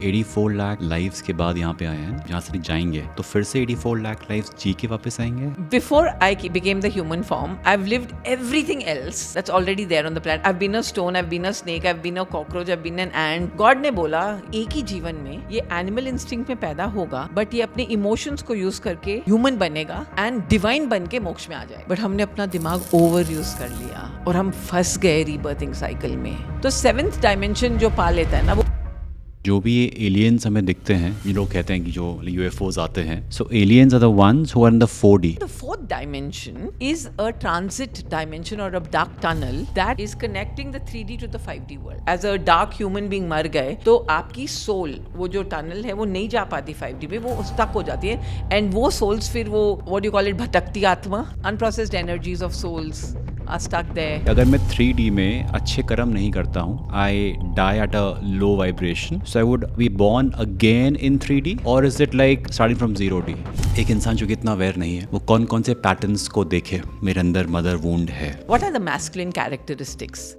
84 lakh lives के बाद यहाँ पे आए हैं, जहाँ से जाएंगे तो फिर से 84 लाख लाइव्स जी के वापस आएंगे. Before I became the human form, I've lived everything else that's already there on the planet. I've been a stone, I've been a snake, I've been a cockroach, I've been an ant. God ने बोला एक ही जीवन में ये animal instinct में पैदा होगा, but ये अपने इमोशंस को यूज करके ह्यूमन बनेगा एंड डिवाइन बन के मोक्ष में आ जाए. बट हमने अपना दिमाग ओवर यूज कर लिया और हम फंस गए रीबर्थिंग साइकिल में. तो 7th डायमेंशन जो पा लेता है ना, वो जो भी ये एलियंस हमें दिखते हैं, ये लोग कहते हैं कि जो यूएफओज आते हैं, so aliens are the ones who are in the 4D. The 4th dimension is a transit dimension or a dark tunnel that is connecting the 3D to the 5D world. As a dark human being मर गए तो आपकी soul, वो जो tunnel है वो नहीं जा पाती 5D में, वो स्टक हो जाती है. एंड वो सोल्स फिर वो व्हाट यू कॉल इट, भटकती आत्मा, unprocessed energies of souls are stuck there. अगर मैं 3D में अच्छे कर्म नहीं करता हूँ, I die at a low vibration, so I would be born again in 3D, और is it like starting from 0D? एक इंसान जो कि इतना अवेयर नहीं है, वो कौन कौन से पैटर्न्स को देखे मेरे अंदर मदर वुंड है. What are the masculine characteristics?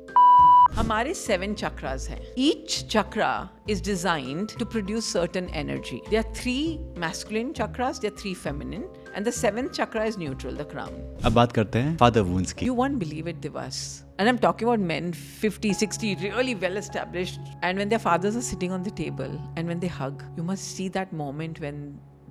हमारे 7 chakras हैं. Each chakra is designed to produce certain energy. There are 3 masculine chakras, there are 3 feminine, and the 7th chakra is neutral, the crown. अब बात करते हैं father wounds की. You won't believe it, Divas. And I'm talking about men 50, 60, really well established. And when their fathers are sitting on the table and when they hug, you must see that moment when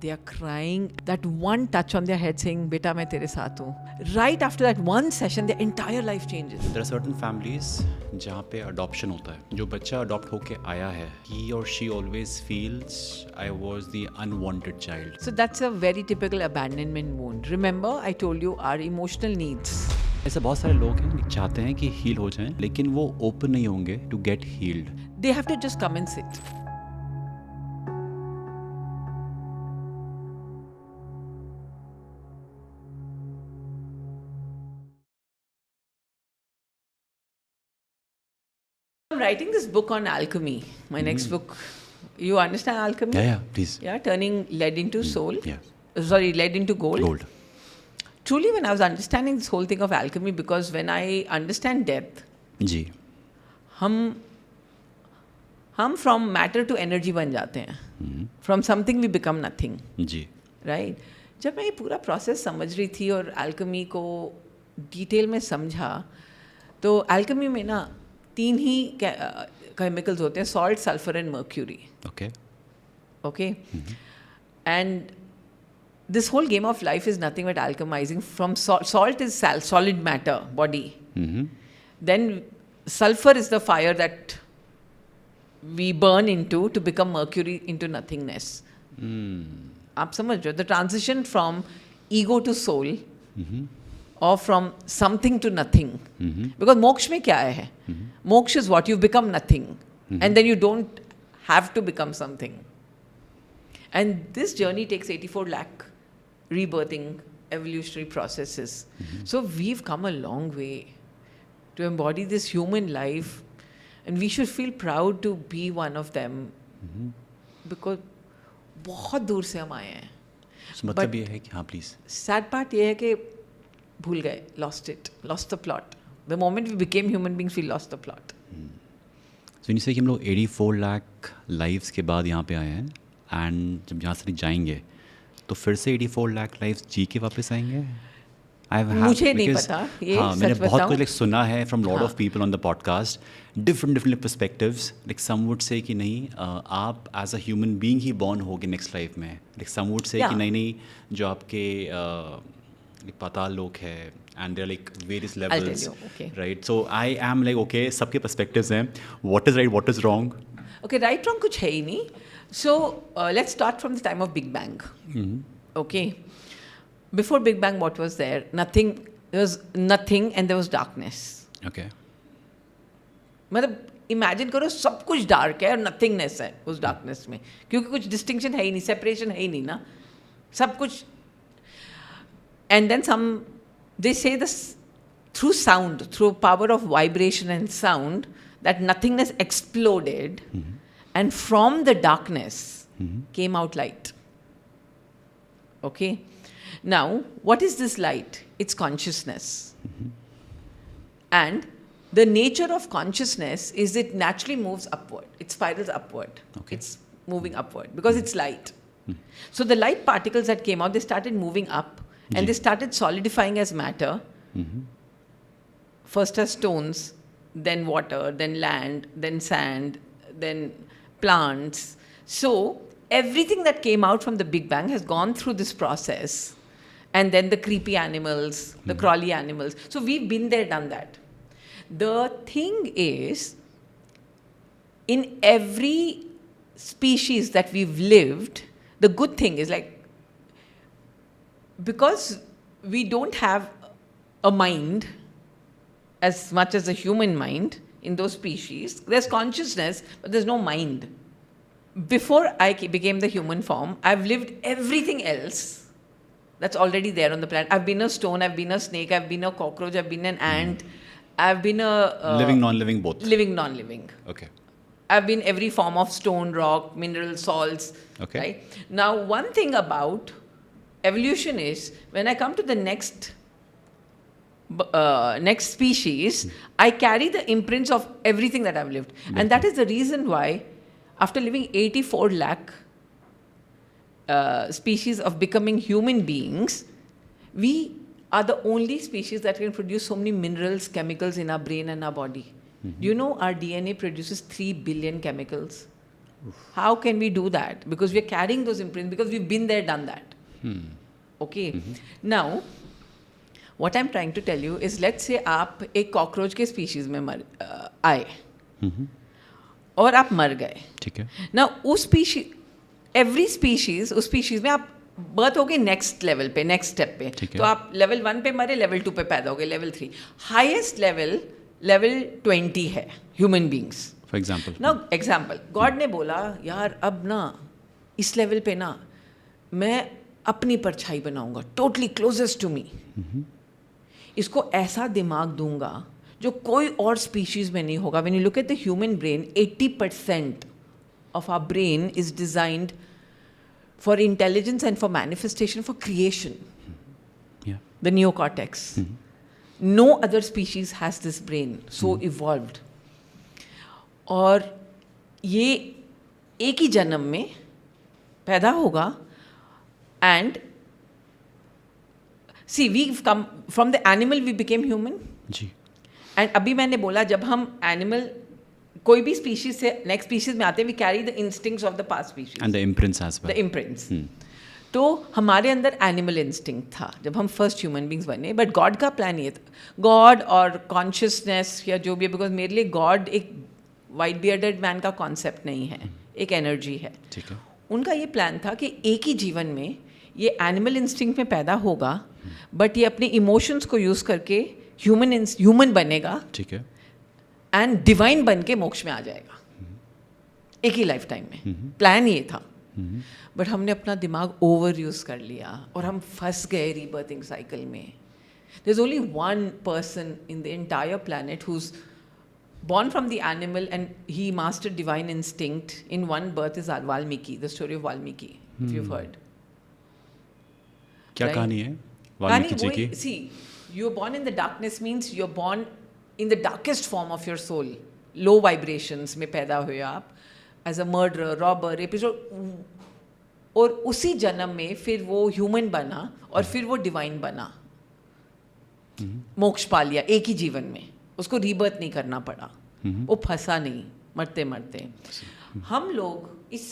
they are crying, that one touch on their head saying, "Beta, मैं तेरे साथ हूँ." Right after that one session, their entire life changes. There are certain families जहाँ पे adoption होता है. जो बच्चा adopt होके आया है, he or she always feels I was the unwanted child. So that's a very typical abandonment wound. Remember, I told you our emotional needs. ऐसे बहुत सारे लोग हैं चाहते हैं कि heal हो जाएं, लेकिन वो open नहीं होंगे to get healed. They have to just come and sit. I'm writing this book on alchemy. My next book. You understand alchemy? Yeah, please. Yeah, turning lead into soul. Yeah. Sorry, lead into gold. Gold. Truly, when I was understanding this whole thing of alchemy, because when I understand death, जी. हम from matter to energy बन जाते हैं. From something we become nothing. Ji. Right? जब मैं ये पूरा process समझ रही थी और alchemy को डिटेल में समझा, तो alchemy में ना 3 ही केमिकल्स होते हैं, salt, sulphur and mercury. Okay? And this whole game of life is nothing but alchemizing. From salt is solid matter, body. Then sulfur is the fire that we burn into to become mercury into nothingness. आप समझ रहे हो? The transition from ego to soul, or from something to nothing. Because मोक्ष में क्या है? मोक्ष is what? You've become nothing. And then you don't have to become something. And this journey takes 84 lakh rebirthing evolutionary processes. So we've come a long way to embody this human life, and we should feel proud to be one of them. Because बहुत दूर से हम आए हैं. मतलब ये है कि हाँ प्लीज. Sad part ये है कि भूल गए, lost the plot. The moment we became human beings, we lost the plot. So इनसे कि हम लोग 84 लाख लाइव्स के बाद यहाँ पे आए हैं, एंड जब यहाँ से जाएंगे तो फिर से 84 लाख लाइव्स जी के वापस आएंगे. मुझे नहीं पता ये. हाँ, मैंने बहुत कुछ सुना है फ्रॉम लॉट हाँ. Of people on the podcast, different perspectives. Like some would say कि नहीं, आप एज अ ह्यूमन बीइंग ही बॉर्न होगे नेक्स्ट लाइफ में. लाइक सम वुड से कि नहीं जो आपके पाताल लोक है, and there like various levels, right? So I am like okay, सबके पर्सपेक्टिव्स हैं. What is right, what is wrong? Okay, right wrong कुछ है ही नहीं. So let's start from the time of Big Bang. Okay. Before Big Bang, what was there? Nothing. There was nothing and there was darkness. Okay. मतलब imagine करो सब कुछ dark है और nothingness है उस darkness में, क्योंकि कुछ distinction है ही नहीं, separation है ही नहीं ना, सब कुछ. And then they say this through sound, through power of vibration and sound, that nothingness exploded. And from the darkness came out light. Okay? Now, what is this light? It's consciousness. And the nature of consciousness is it naturally moves upward. It spirals upward. Okay. It's moving upward because it's light. So the light particles that came out, they started moving up and they started solidifying as matter. First as stones, then water, then land, then sand, then plants. So everything that came out from the Big Bang has gone through this process. And then the creepy animals, the crawly animals. So we've been there, done that. The thing is, in every species that we've lived, the good thing is like, because we don't have a mind as much as a human mind in those species, there's consciousness, but there's no mind. Before I became the human form, I've lived everything else that's already there on the planet. I've been a stone, I've been a snake, I've been a cockroach, I've been an ant, I've been a... living, non-living, both. Living, non-living. Okay. I've been every form of stone, rock, mineral, salts. Okay. Right? Now, one thing about evolution is, when I come to the next species, I carry the imprints of everything that I've lived. And that is the reason why, after living 84 lakh species of becoming human beings, we are the only species that can produce so many minerals, chemicals in our brain and our body. Do you know our DNA produces 3 billion chemicals? How can we do that? Because we're carrying those imprints, because we've been there, done that. Okay. Now, what I'm trying to tell you is, let's say आप एक cockroach के species में आए और आप मर गए. ठीक है. Now, उस species, every species, उस species में आप बर्थ हो गए नेक्स्ट लेवल पे, नेक्स्ट स्टेप पे. तो आप लेवल 1 पे मरे, लेवल 2 पे पैदा हो गए, लेवल 3. हाईएस्ट लेवल 20 है human beings. For example God ने बोला, यार अब ना इस लेवल पे ना मैं अपनी परछाई बनाऊंगा, टोटली क्लोजेस्ट टू मी. इसको ऐसा दिमाग दूंगा जो कोई और स्पीशीज में नहीं होगा. When you look at the human brain, 80% of our brain is designed for intelligence and for manifestation, for creation. The neocortex. No other species has this brain so evolved. और ये एक ही जन्म में पैदा होगा. And see, we've come from the animal, we became human. Ji. And अभी मैंने बोला, जब हम animal कोई भी स्पीशीज से नेक्स्ट स्पीशीज में आते हैं, we carry the instincts of the past species and the imprints as well. The imprints. तो हमारे अंदर एनिमल इंस्टिंक्ट था जब हम फर्स्ट ह्यूमन बींग्स बने. बट गॉड का प्लान ये था, गॉड और कॉन्शियसनेस या जो भी है, बिकॉज मेरे लिए गॉड एक वाइट बियर्डेड मैन का कॉन्सेप्ट नहीं है, एक एनर्जी है. ठीक है. उनका ये प्लान था कि एक ही जीवन में ये एनिमल इंस्टिंक्ट में पैदा होगा, बट ये अपने इमोशंस को यूज़ करके ह्यूमन बनेगा. ठीक है. एंड डिवाइन बन के मोक्ष में आ जाएगा एक ही लाइफ टाइम में. प्लान ये था. बट हमने अपना दिमाग ओवर यूज कर लिया और हम फंस गए रीबर्थिंग साइकिल में. There is only one person in the entire planet who is born from the animal and he mastered divine instinct in one birth is Valmiki, the story of Valmiki, if you've heard. क्या कहानी है वाल्मीकि जी की? See, you're born in the darkness means you're born in the darkest form of your soul. Low vibrations में पैदा हुए आप as a murderer, robber, rapist. और उसी जन्म में फिर वो ह्यूमन बना और फिर वो डिवाइन बना, मोक्ष पा लिया एक ही जीवन में. उसको रीबर्थ नहीं करना पड़ा, वो फंसा नहीं मरते मरते. हम लोग इस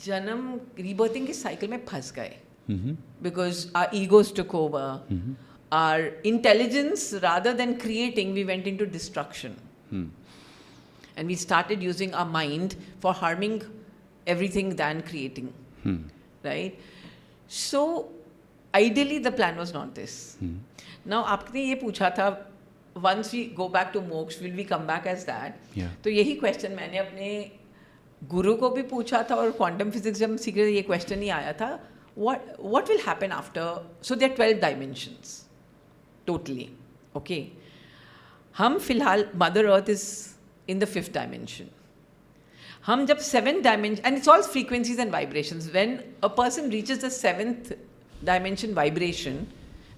जन्म रीबर्थिंग की साइकिल में फंस गए because our egos took over, our intelligence rather than creating we went into destruction and we started using our mind for harming everything than creating. Right? So ideally the plan was not this. Now आपने ये पूछा था, once we go back to moksha, will we come back as that? तो यही question मैंने अपने गुरु को भी पूछा था और क्वांटम फिजिक्स जब सीख रहे थे ये क्वेश्चन ही आया था, what will happen after? So there are 12 dimensions totally. Okay, हम फिलहाल mother earth is in the 5th dimension. हम जब 7th dimension, and it's all frequencies and vibrations, when a person reaches the 7th dimension vibration,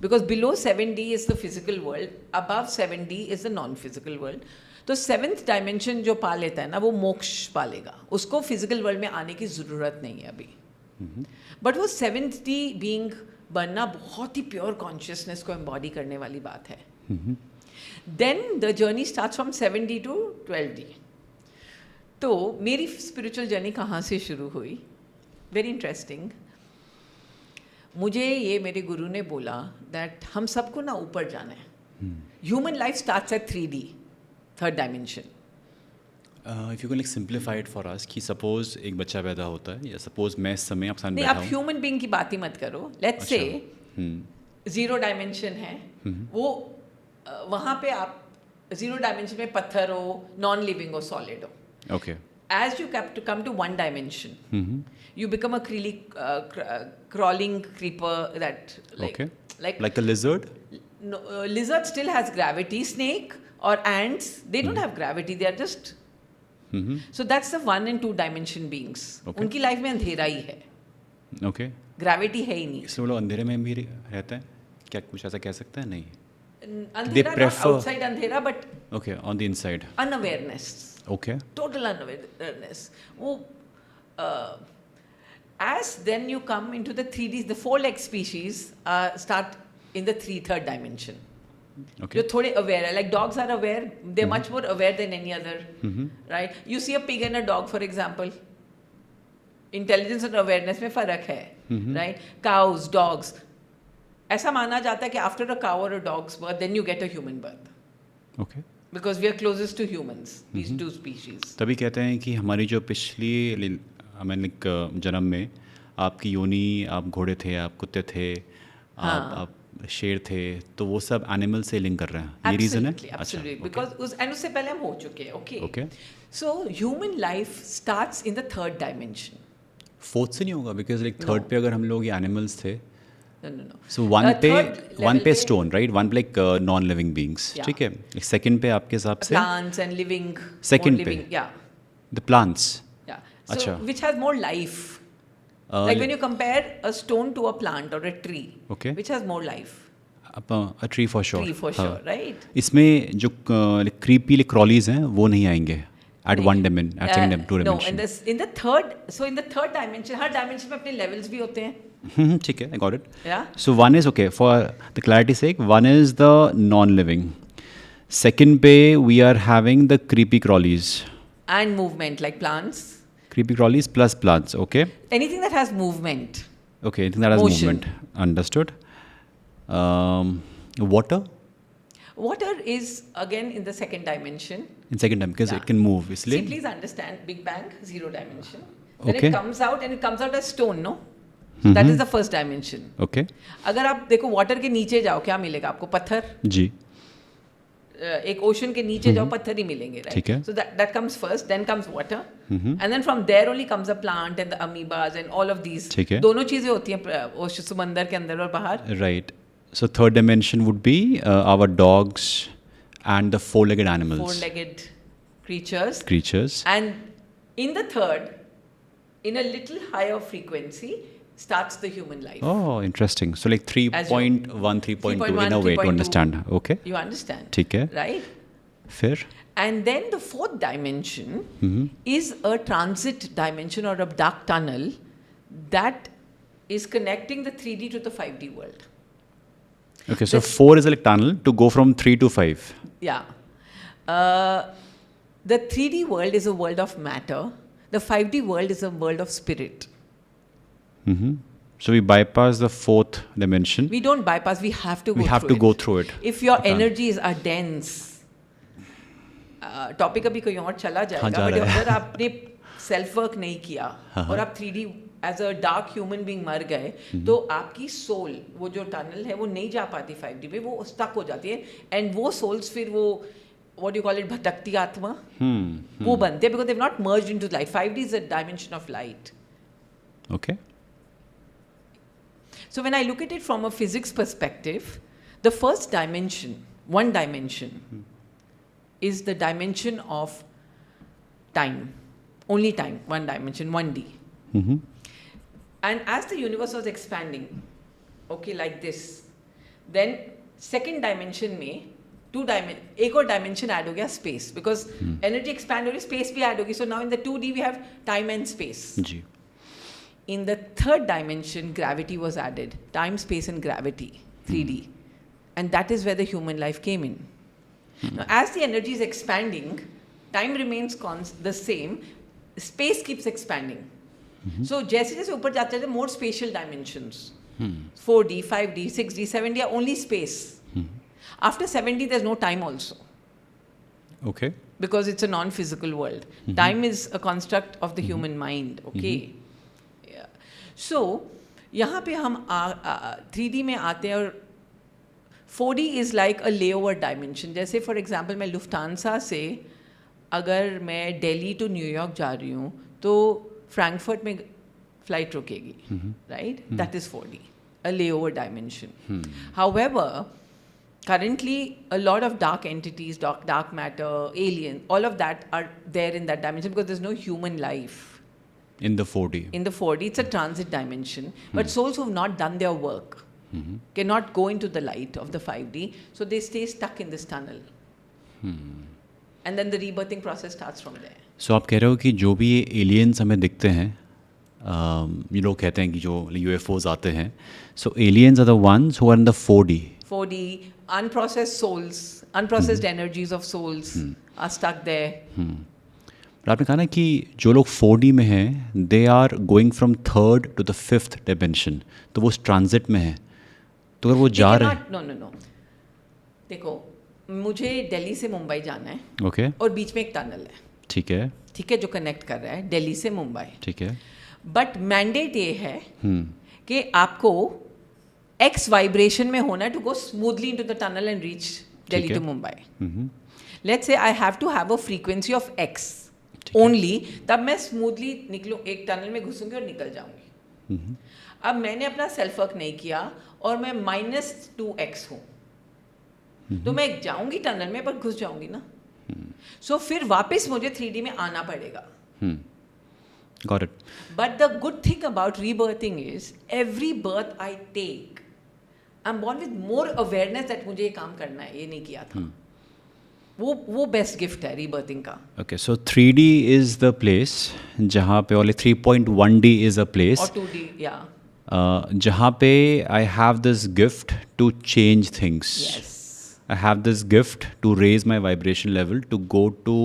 because below 7D is the physical world, above 7D is the non-physical world. तो 7th dimension जो पा लेता है ना, वो मोक्ष पालेगा, उसको physical world में आने की ज़रूरत नहीं है अभी। बट वो 7th डी बीइंग बनना बहुत ही प्योर कॉन्शियसनेस को एम्बॉडी करने वाली बात है। Then the journey starts from 7D to 12D। तो मेरी स्पिरिचुअल जर्नी कहाँ से शुरू हुई? Very interesting. मुझे ये मेरे गुरु ने बोला दैट हम सबको ना ऊपर जाना है। Human life starts at 3D, 3rd dimension. If you can like simplify it for us कि सपोज एक बच्चा पैदा होता है, या सपोज मैं इस समय आपके साथ नहीं, बैठा आप हूँ। ह्यूमन बीइंग की बात ही मत करो। लेट्स से 0 डायमेंशन है, वो वहाँ पे आप 0 डायमेंशन में पत्थर हो, नॉन लिविंग हो, सॉलिड हो। Okay. As you come to 1 dimension, you become a crawling creeper that like a lizard. No, lizard still has gravity. Snake or ants, they don't have gravity. They are just. So that's the 1 and 2 dimension beings. Okay. उनकी life में अंधेरा ही है, okay. Gravity है ही नहीं। इसलिए वो लोग अंधेरे में भी रहते हैं, क्या कुछ ऐसा कह सकते हैं? नहीं। अंधेरा not outside अंधेरा, but okay, on the inside. unawareness. Okay. Total unawareness. वो as then you come into the 3Ds, the 4-leg species start in the 3rd dimension. Okay. जो थोड़े aware है, like dogs are aware, they're much more aware than any other, right? You see a pig and a dog, for example. Intelligence and awareness में फर्क है, right? Cows, dogs. ऐसा माना जाता है कि after a cow or a dog's birth, then you get a human birth. Okay. Because we are closest to humans, these two species. तभी कहते हैं कि हमारी जो पिछली जन्म में आपकी योनि, आप घोड़े थे, आप कुत्ते थे, आप शेर थे, तो वो सब एनिमल से लिंक कर रहे हैं। ये रीज़न है? Absolutely, because उससे पहले हम हो चुके हैं। Okay. Okay. So human life starts in the 3rd dimension. 4th से नहीं होगा, बिकॉज लाइक 3rd पे अगर हम लोग ये एनिमल्स थे, No. सो 1 पे third 1 level पे पे स्टोन, राइट? 1 पे like non living beings, Yeah. ठीक है। 2nd पे आपके हिसाब से Plants and living. Second more living, पे? yeah. The plants. Yeah. So अच्छा। which has more life? Like when you compare a stone to a plant or a tree, Okay. which has more life? A tree for sure. Tree for sure, right? इसमें जो creepy क्रॉलीज हैं वो नहीं आएंगे at 1 dimension, at 2nd No, dimension. in the third, so in the 3rd dimension, हर dimension में अपने levels भी होते हैं। ठीक है, I got it. Yeah. So 1 is okay, for the clarity sake, 1 is the non living. 2nd पे we are having the creepy crawlies. And movement, like plants. Creepy crawlies plus plants, okay? Anything that has movement. Okay, anything that has Motion. movement. Understood. Water Water is again in the 2nd dimension. in 2nd time because Yeah. it can move, See, isliye. please understand, Big Bang, 0 dimension. Then Okay. it comes out and it comes out as stone, no? So that is the 1st dimension. Okay. अगर आप देखो water के नीचे जाओ, क्या मिलेगा आपको? पत्थर। जी। एक ओशन के नीचे जाओ, पत्थर ही मिलेंगे, right? ठीक है। So that comes first, then comes water, and then from there only comes a plant and the amoebas and all of these. ठीक है। दोनों चीजें होती हैं ओशन समंदर के अंदर और बाहर। Right. So 3rd dimension would be our dogs and the 4-legged animals. 4-legged creatures. Creatures. And in the 3rd, in a little higher frequency, starts the human life. Oh, interesting. So like 3.1, 3.2 in a way to 3.2. understand. Okay. You understand? ठीक है। Right? फिर? And then the 4th dimension is a transit dimension or a dark tunnel that is connecting the 3D to the 5D world. Okay, so 4 is like tunnel to go from 3 to 5. Yeah. The 3D world is a world of matter. The 5D world is a world of spirit. So we bypass the 4th dimension. We don't bypass, we have to go We have through to it. go through it. If your energies are dense, topic अभी कहीं और चला जाएगा, जा but रहा है। अगर आपने सेल्फ वर्क नहीं किया और आप 3D as a dark human being मर गए, तो आपकी सोल, वो जो टनल है वो नहीं जा पाती 5D में, वो स्टक हो जाती है, एंड वो सोल्स फिर वो व्हाट यू कॉल इट, भटकती आत्मा, वो बनते हैं, because they have not merged into light. 5D is a dimension of light. Okay. So when I look at it from a physics perspective, the first dimension, 1 dimension, is the dimension of time. Only time, 1 dimension, 1D. And as the universe was expanding, okay, like this, then 2nd dimension में एक और dimension add हो गया space, because energy expand हो रही, space भी add होगी. So now in the 2D we have time and space. जी. In the third dimension, gravity was added. Time, space, and gravity, 3D. And that is where the human life came in. Now, as the energy is expanding, time remains the same, space keeps expanding. So, जैसे जैसे ऊपर जाते हैं, more spatial dimensions. 4D, 5D, 6D, 7D are only space. After 7D, there's no time also. Okay. Because it's a non-physical world. Time is a construct of the human mind, okay? So, यहाँ पे हम 3D में आते हैं, और 4D is like a layover dimension. जैसे for example मैं लुफ्टांसा से अगर मैं दिल्ली टू न्यूयॉर्क जा रही हूँ तो फ्रैंकफर्ट में फ्लाइट रुकेगी, right? That is 4D, a layover dimension. However, currently a lot of dark entities, dark matter, alien, all of that are there in that dimension because there's no human life. In the 4D. In the 4D, it's a transit dimension. But souls who have not done their work cannot go into the light of the 5D, so they stay stuck in this tunnel. And then the rebirthing process starts from there. So आप कह रहे हो कि जो भी ये aliens हमें दिखते हैं, ये लोग कहते हैं कि जो UFOs आते हैं, so aliens are the ones who are in the 4D. 4D, unprocessed souls, unprocessed energies of souls are stuck there. पर आपने कहा ना कि जो लोग 4D में हैं, they are going from 3rd to the 5th dimension, तो वो उस ट्रांजिट में है. तो अगर वो जा रहे हैं, नो, देखो मुझे दिल्ली से मुंबई जाना है, ओके, और बीच में एक टनल है, ठीक है, जो कनेक्ट कर रहा है दिल्ली से मुंबई, ठीक है. बट मैंडेट ये है कि आपको X वाइब्रेशन में होना है to go smoothly into the tunnel and reach Delhi to Mumbai. Let's say I have to have a frequency of X only, तब मैं स्मूथली निकलूँ, एक टनल में घुसूंगी और निकल जाऊंगी. अब मैंने अपना सेल्फ वर्क नहीं किया और मैं -2x हूँ, तो मैं जाऊंगी टनल में पर घुस जाऊंगी ना. सो फिर वापस मुझे 3D में आना पड़ेगा. Got it. But the good thing about rebirthing is every birth I take, I'm born with more awareness that मुझे ये काम करना है, ये नहीं किया था. वो बेस्ट गिफ्ट है रीबर्थिंग का. Okay, so 3D is the place जहाँ पे, only 3.1D is a place, और 2D, या, जहाँ पे I have this gift to change things. I have this gift to raise my vibration level to go to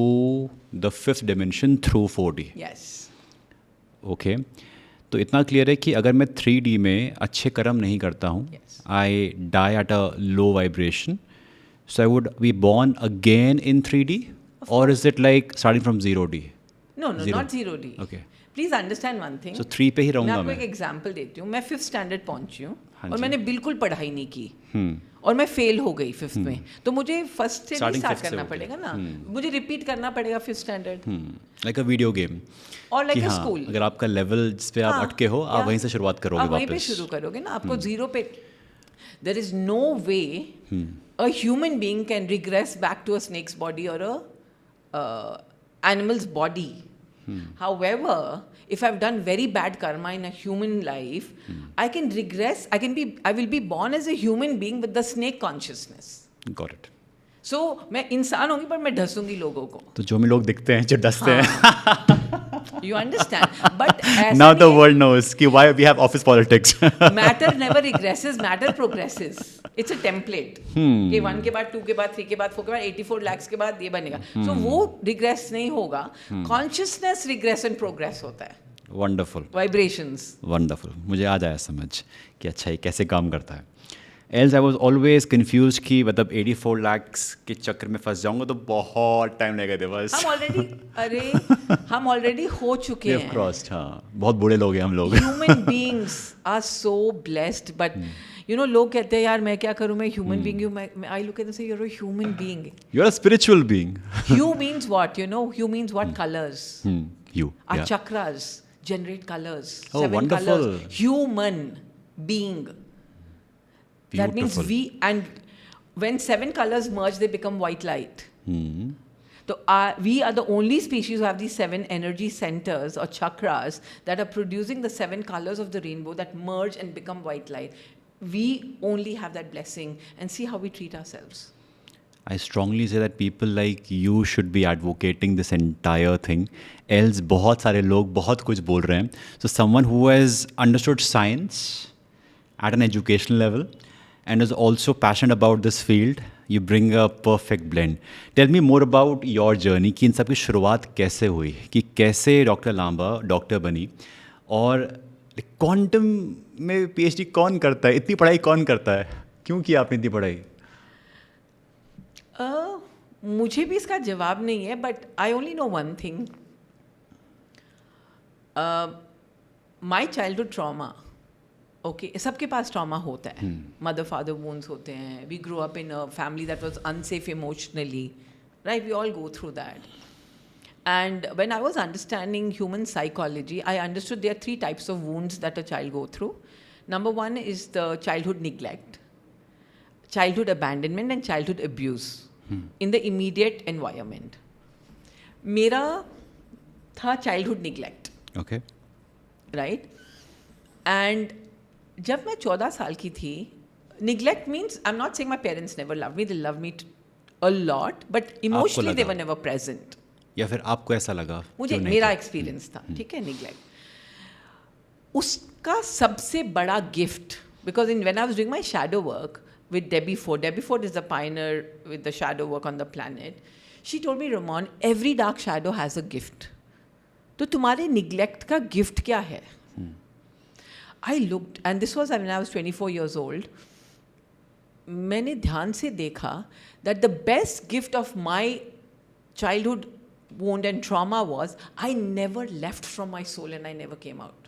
the 5th dimension through 4D. Yes. Okay. तो इतना clear है कि अगर मैं 3D में अच्छे कर्म नहीं करता हूँ, I die at a low vibration, so I would be born again in 3D, or is it like starting from 0D? No, not 0D. Okay. Please understand one thing. So 3 पे ही रहूँगा मैं मैं. आपको एक एग्जांपल देती हूँ. मैं 5th standard पहुँची हूँ हाँ और जी. मैंने बिल्कुल पढ़ाई नहीं की, और मैं फेल हो गई 5th में, तो मुझे फर्स्ट से स्टार्ट करना पड़ेगा ना. मुझे रिपीट करना पड़ेगा 5th standard. Like a video game, और लाइक अ स्कूल. अगर आपका लेवल जिस पे आप अटके हो, आप वहीं से शुरुआत करोगे, आप वहीं पे वापस शुरू करोगे ना. आपको जीरो पे, there is no way a human being can regress back to a snake's body or a animal's body. However, if I've done very bad karma in a human life, I can regress. I will be born as a human being with the snake consciousness. Got it. So मैं इंसान होंगी पर मैं ढसूंगी लोगों को. तो जो भी लोग दिखते हैं, जो डसते हैं. You understand? But now the world knows कि why we have office politics. Matter never regresses, matter progresses. It's a template. कि 1 के बाद 2 के बाद 3 के बाद 4 के बाद 84 lakhs के बाद ये बनेगा. So वो regress नहीं होगा. Consciousness regress and progress होता है. Wonderful. Vibrations. Wonderful. मुझे आ जाए समझ कि अच्छा ये कैसे काम करता है. Else I was always confused कि मतलब 84 lakhs के चक्कर में फंस जाऊंगा तो बहुत टाइम लगेगा दे बस. हम ऑलरेडी हो चुके हैं. Crossed, हाँ. बहुत बूढ़े लोग हैं हम लोग. Human beings are so blessed, but you know लोग कहते हैं यार मैं क्या करूँ, मैं human being हूँ. I look at them and say you're a human being. You're a spiritual being. Hue means what? You know, hue means what? Colors. You. Our Yeah. chakras generate colors. Oh, 7 wonderful. colors. Human being. That means Beautiful. and when 7 colors merge, they become white light. So we are the only species who have these 7 energy centers or chakras that are producing the 7 colors of the rainbow that merge and become white light. We only have that blessing, and see how we treat ourselves. I strongly say that people like you should be advocating this entire thing. Else बहुत सारे लोग बहुत कुछ बोल रहे हैं. So someone who has understood science at an educational level and is also passionate about this field, you bring a perfect blend. Tell me more about your journey कि इन सब की शुरुआत कैसे हुई, कि कैसे डॉक्टर लांबा डॉक्टर बनी, और क्वांटम में पीएचडी कौन करता है, इतनी पढ़ाई कौन करता है, क्यों की आपने इतनी पढ़ाई? मुझे भी इसका जवाब नहीं है, but I only know one thing. My childhood trauma, okay, सबके पास ट्रॉमा होता है. मदर फादर वूंड्स होते हैं. We grow up in a family that was unsafe emotionally, right? We all go through that. And when I was understanding human psychology, I understood there are 3 types of wounds that a child go through. Number 1 is the childhood neglect, childhood abandonment and childhood abuse in the immediate environment. मेरा था childhood neglect. Okay. Right? And जब मैं 14 साल की थी, neglect means, I'm not saying my parents never loved me, they loved me a lot, but emotionally they were never present. या फिर आपको ऐसा लगा? मुझे मेरा एक्सपीरियंस था, ठीक है, निग्लेक्ट. उसका सबसे बड़ा gift, because in when I was doing my shadow work with Debbie Ford is the pioneer with the shadow work on the planet. She told me, Ramon, every dark shadow has a gift. तो तुम्हारे neglect का gift क्या है? I looked, and this was when I was 24 years old. मैंने ध्यान से देखा that the best gift of my childhood wound and trauma was I never left from my soul and I never came out.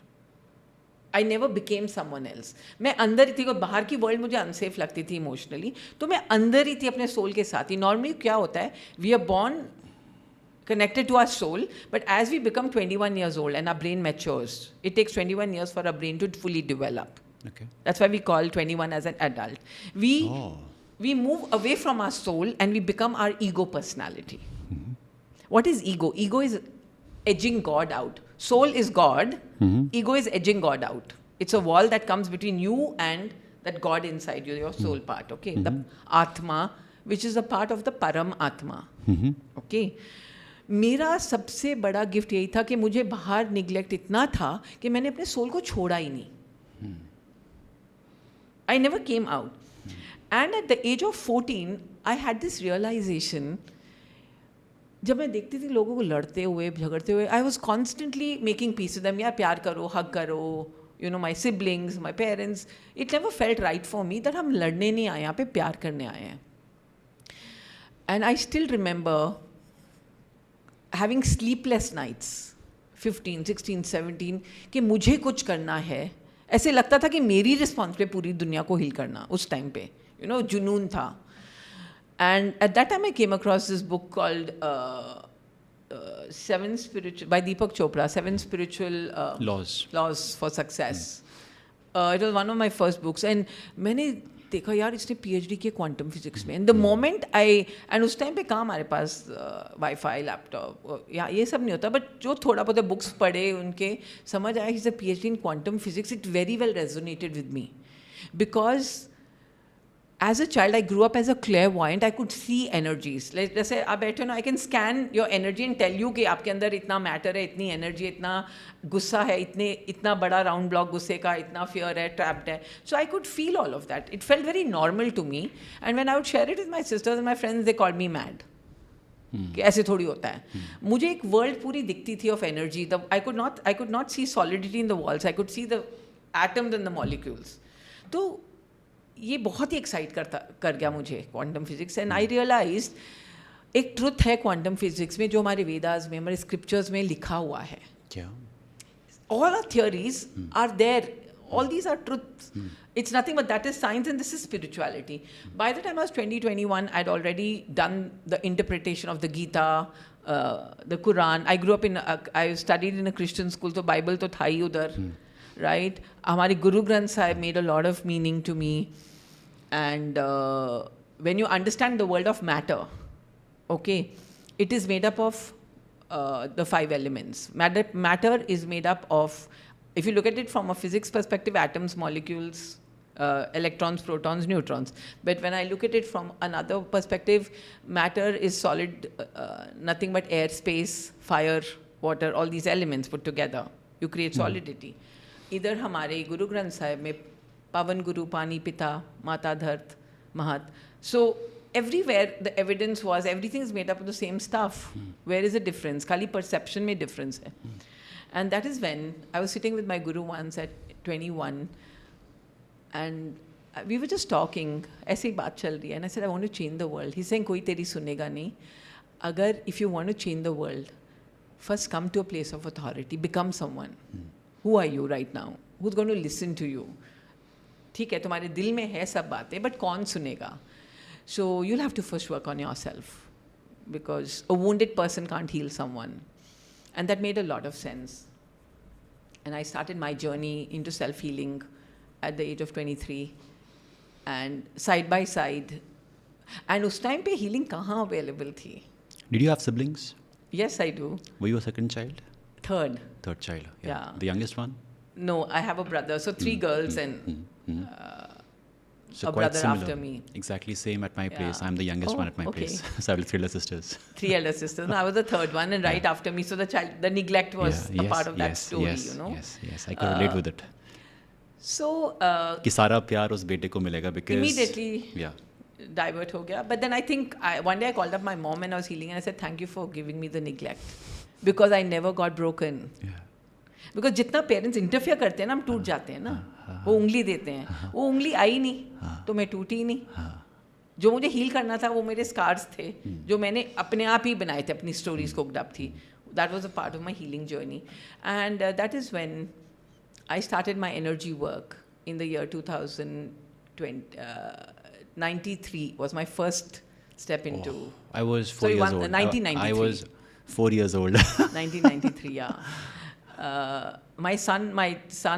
I never became someone else. मैं अंदर ही थी, और बाहर की वर्ल्ड मुझे अनसेफ लगती थी इमोशनली, तो मैं अंदर ही थी अपने सोल के साथ ही. नॉर्मली क्या होता है, we are born connected to our soul, but as we become 21 years old and our brain matures, it takes 21 years for our brain to fully develop. Okay. That's why we call 21 as an adult. We move away from our soul and we become our ego personality. What is ego? Ego is edging God out. Soul is God. Ego is edging God out. It's a wall that comes between you and that God inside you, your soul part. Okay, the Atma, which is a part of the Param Atma. Okay. मेरा सबसे बड़ा gift यही था कि मुझे बाहर neglect इतना था कि मैंने अपने सोल को छोड़ा ही नहीं. I never came out. And at the age of 14, I had this realization. जब मैं देखती थी लोगों को लड़ते हुए, झगड़ते हुए, I was constantly making peace with them. यार प्यार करो, हग करो, you know, my siblings, my parents. It never felt right for me that हम लड़ने नहीं आए, यहाँ पे प्यार करने आए हैं. And I still remember having sleepless nights 15, 16, 17 कि मुझे कुछ करना है. ऐसे लगता था कि मेरी रिस्पॉन्सिबिलिटी पूरी दुनिया को हिल करना. उस टाइम पे, यू नो, जुनून था. And at that time, I came across this book called by Deepak Chopra, 7 Spiritual Laws for Success. It was one of my first books. And मैंने देखा, यार इसने PhD किया क्वांटम फिजिक्स में. And the moment and उस time पे कहाँ हमारे पास वाईफाई, लैपटॉप, या ये सब नहीं होता, बट जो थोड़ा बहुत बुक्स पढ़े उनके समझ आया, he's a PhD in quantum physics. It very well resonated with me because as a child, I grew up as a clairvoyant. I could see energies. Like जैसे आप बैठे हो ना, I can scan your energy and tell you कि आपके अंदर इतना matter है, इतनी एनर्जी, इतना गुस्सा है, इतना बड़ा राउंड ब्लॉक गुस्से का, इतना फियर है, ट्रैप्ड है. So I could feel all of that. It felt very normal to me. And when I would share it with my sisters and my friends, they called me mad. कि ऐसे थोड़ी होता है. मुझे एक world पूरी दिखती थी of energy. I could not see solidity in the walls. I could see the atoms and the molecules. तो ये बहुत ही एक्साइट कर गया मुझे quantum physics. And I realize एक ट्रुथ है क्वांटम फिजिक्स में जो हमारे वेदास में, हमारे स्क्रिप्चर्स में लिखा हुआ है. All our theories are there, all these are truths. It's nothing but that is science and this is spirituality. By the time I was 21, I'd already done the interpretation of the Gita, the Quran. I grew up I studied in a Christian school, so Bible तो था ही उधर, right? हमारे Guru Granth Sahib made a lot of meaning to me. And when you understand the world of matter, okay, it is made up of the 5 elements. Matter is made up of, if you look at it from a physics perspective, atoms, molecules, electrons, protons, neutrons. But when I look at it from another perspective, matter is solid, nothing but air, space, fire, water, all these elements put together. You create solidity. इधर हमारे गुरु ग्रंथ साहिब में पवन गुरु पानी पिता माता धरत महत. So everywhere the evidence was everything is made up of the same stuff. Where is the difference? खाली perception में difference है. And that is when I was sitting with my guru once at 21 and we were just talking, ऐसे ही बात चल रही है, and I said I want to change the world. He's saying कोई तेरी सुनेगा नहीं. अगर if you want to change the world, first come to a place of authority, become someone. Who are you right now? Who's going to listen to you? ठीक है तुम्हारे दिल में है सब बातें, but कौन सुनेगा? So you'll have to first work on yourself because a wounded person can't heal someone. And that made a lot of sense. And I started my journey into self-healing at the age of 23. And side by side. And उस time पे healing कहाँ available थी? Did you have siblings? Yes, I do. Were you a second child? Third. Third child. Yeah. The youngest one? No, I have a brother. So 3 girls and So a quite brother similar. after me. Exactly same at my place. Yeah. I'm the youngest Oh, one at my okay. place. So I have 3 elder sisters. 3 elder sisters. No, I was the third one and right after me. So the neglect was a part of that story, yes, you know. Yes. I can relate with it. So कि सारा प्यार उस बेटे को मिलेगा because immediately yeah. divert ho gaya. But then I think one day I called up my mom and I was healing and I said, thank you for giving me the neglect. Because I never got broken. Yeah. Because जितना parents interfere करते हैं ना हम टूट जाते हैं ना. वो उंगली देते हैं. वो उंगली आई नहीं तो मैं टूटी नहीं. जो मुझे हील करना था वो मेरे स्कार्स थे जो मैंने अपने आप ही बनाए थे अपनी स्टोरीज कुक्ड अप थी. That was a part of my healing journey. And that is when I started my energy work in the year 93 was my first step into. I was 4 years old. 1993. I was 4 years old. 1993, yeah. My son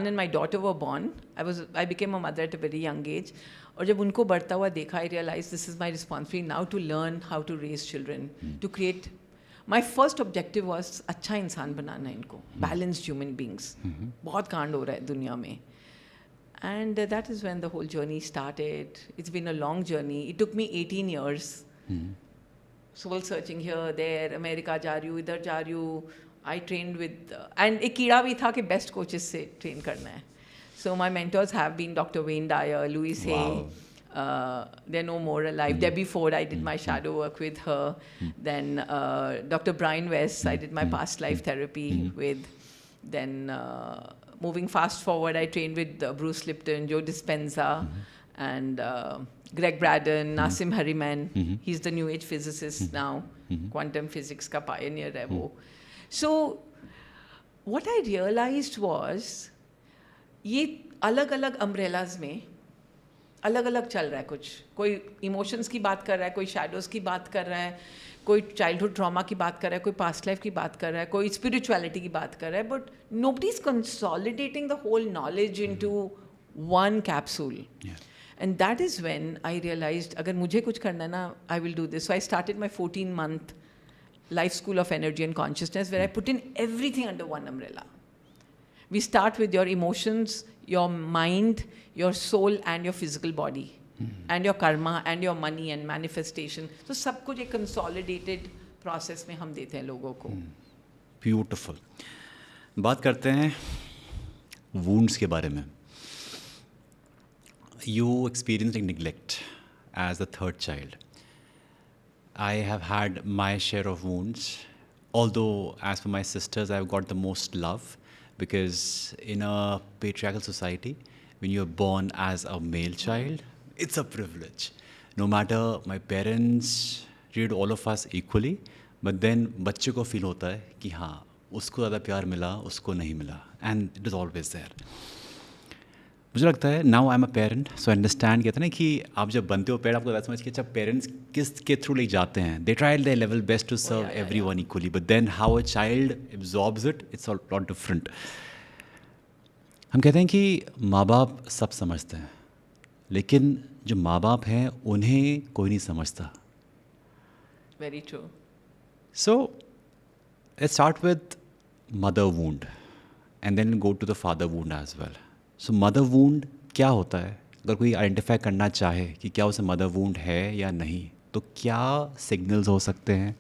and my daughter were born. I became a mother at a very young age. और जब उनको बढ़ता हुआ देखा, I realized this is my responsibility now to learn how to raise children, to create. My first objective was अच्छा इंसान बनाना इनको, balanced human beings. बहुत कांड हो रहा है दुनिया में. And that is when the whole journey started. It's been a long journey. It took me 18 years. Soul searching here, there, America जा रही हूँ, इधर जा रही हूँ. I trained with, and एक कीड़ा भी था कि best coaches से train करना है. So my mentors have been Dr. Wayne Dyer, Louise Hay. They're no more alive. Debbie Ford, I did my shadow work with her. Then Dr. Brian West, I did my past life therapy with. Then moving fast forward, I trained with Bruce Lipton, Joe Dispenza, and Greg Braden, Nassim Hariman. He's the new age physicist now. Quantum physics ka pioneer hai wo. So what I realized was ये अलग अलग umbrellas में अलग अलग चल रहा है कुछ. कोई इमोशंस की बात कर रहा है, कोई शैडोज की बात कर रहा है, कोई चाइल्डहुड ट्रॉमा की बात कर रहा है, कोई पास्ट लाइफ की बात कर रहा है, कोई स्पिरिचुअलिटी की बात कर रहा है. But nobody is consolidating the whole knowledge into one capsule. And that is when I realized अगर मुझे कुछ करना है ना, I will do this. So I started my 14-month life school of energy and consciousness where I put in everything under one umbrella. We start with your emotions, your mind, your soul and your physical body and your karma and your money and manifestation. So सब कुछ एक consolidated process में हम देते हैं लोगों को. Beautiful. बात करते हैं wounds के बारे में. You experienced neglect as the third child. I have had my share of wounds, although as for my sisters, I've got the most love because in a patriarchal society, when you're born as a male child, it's a privilege. No matter my parents treated all of us equally, but then बच्चे को feel होता है कि हाँ उसको ज़्यादा प्यार मिला, उसको नहीं मिला, and it is always there. मुझे लगता है now I am a parent so understand कहते हैं ना कि आप जब बनते हो पेरेंट आपको पता समझ कि अच्छा पेरेंट्स किस के थ्रू ले जाते हैं. They try their level best to serve everyone equally, but then how a child absorbs it, it's lot different. हम कहते हैं कि माँ बाप सब समझते हैं, लेकिन जो माँ बाप हैं उन्हें कोई नहीं समझता. Very true. So let's start with mother wound and then go to the father wound as well. So mother wound क्या होता है? अगर कोई आइडेंटिफाई करना चाहे कि क्या उसे मदर वूंड है या नहीं, तो क्या सिग्नल्स हो सकते हैं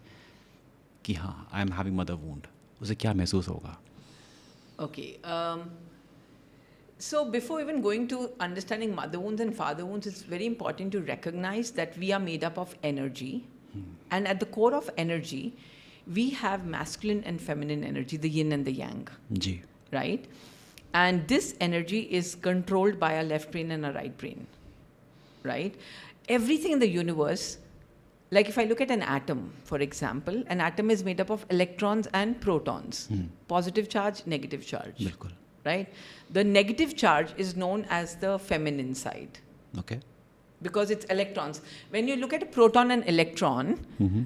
कि हाँ I am having mother wound? उसे क्या महसूस होगा? Okay. So before even going to understanding mother wounds and father wounds, it's very important to recognize that we are made up of energy. And at the core of energy, we have masculine and feminine energy, the yin and the yang, जी. right? And this energy is controlled by our left brain and our right brain, right? Everything in the universe, like if I look at an atom, for example, an atom is made up of electrons and protons, positive charge, negative charge. बिल्कुल. Right? The negative charge is known as the feminine side Okay. because it's electrons. When you look at a proton and electron,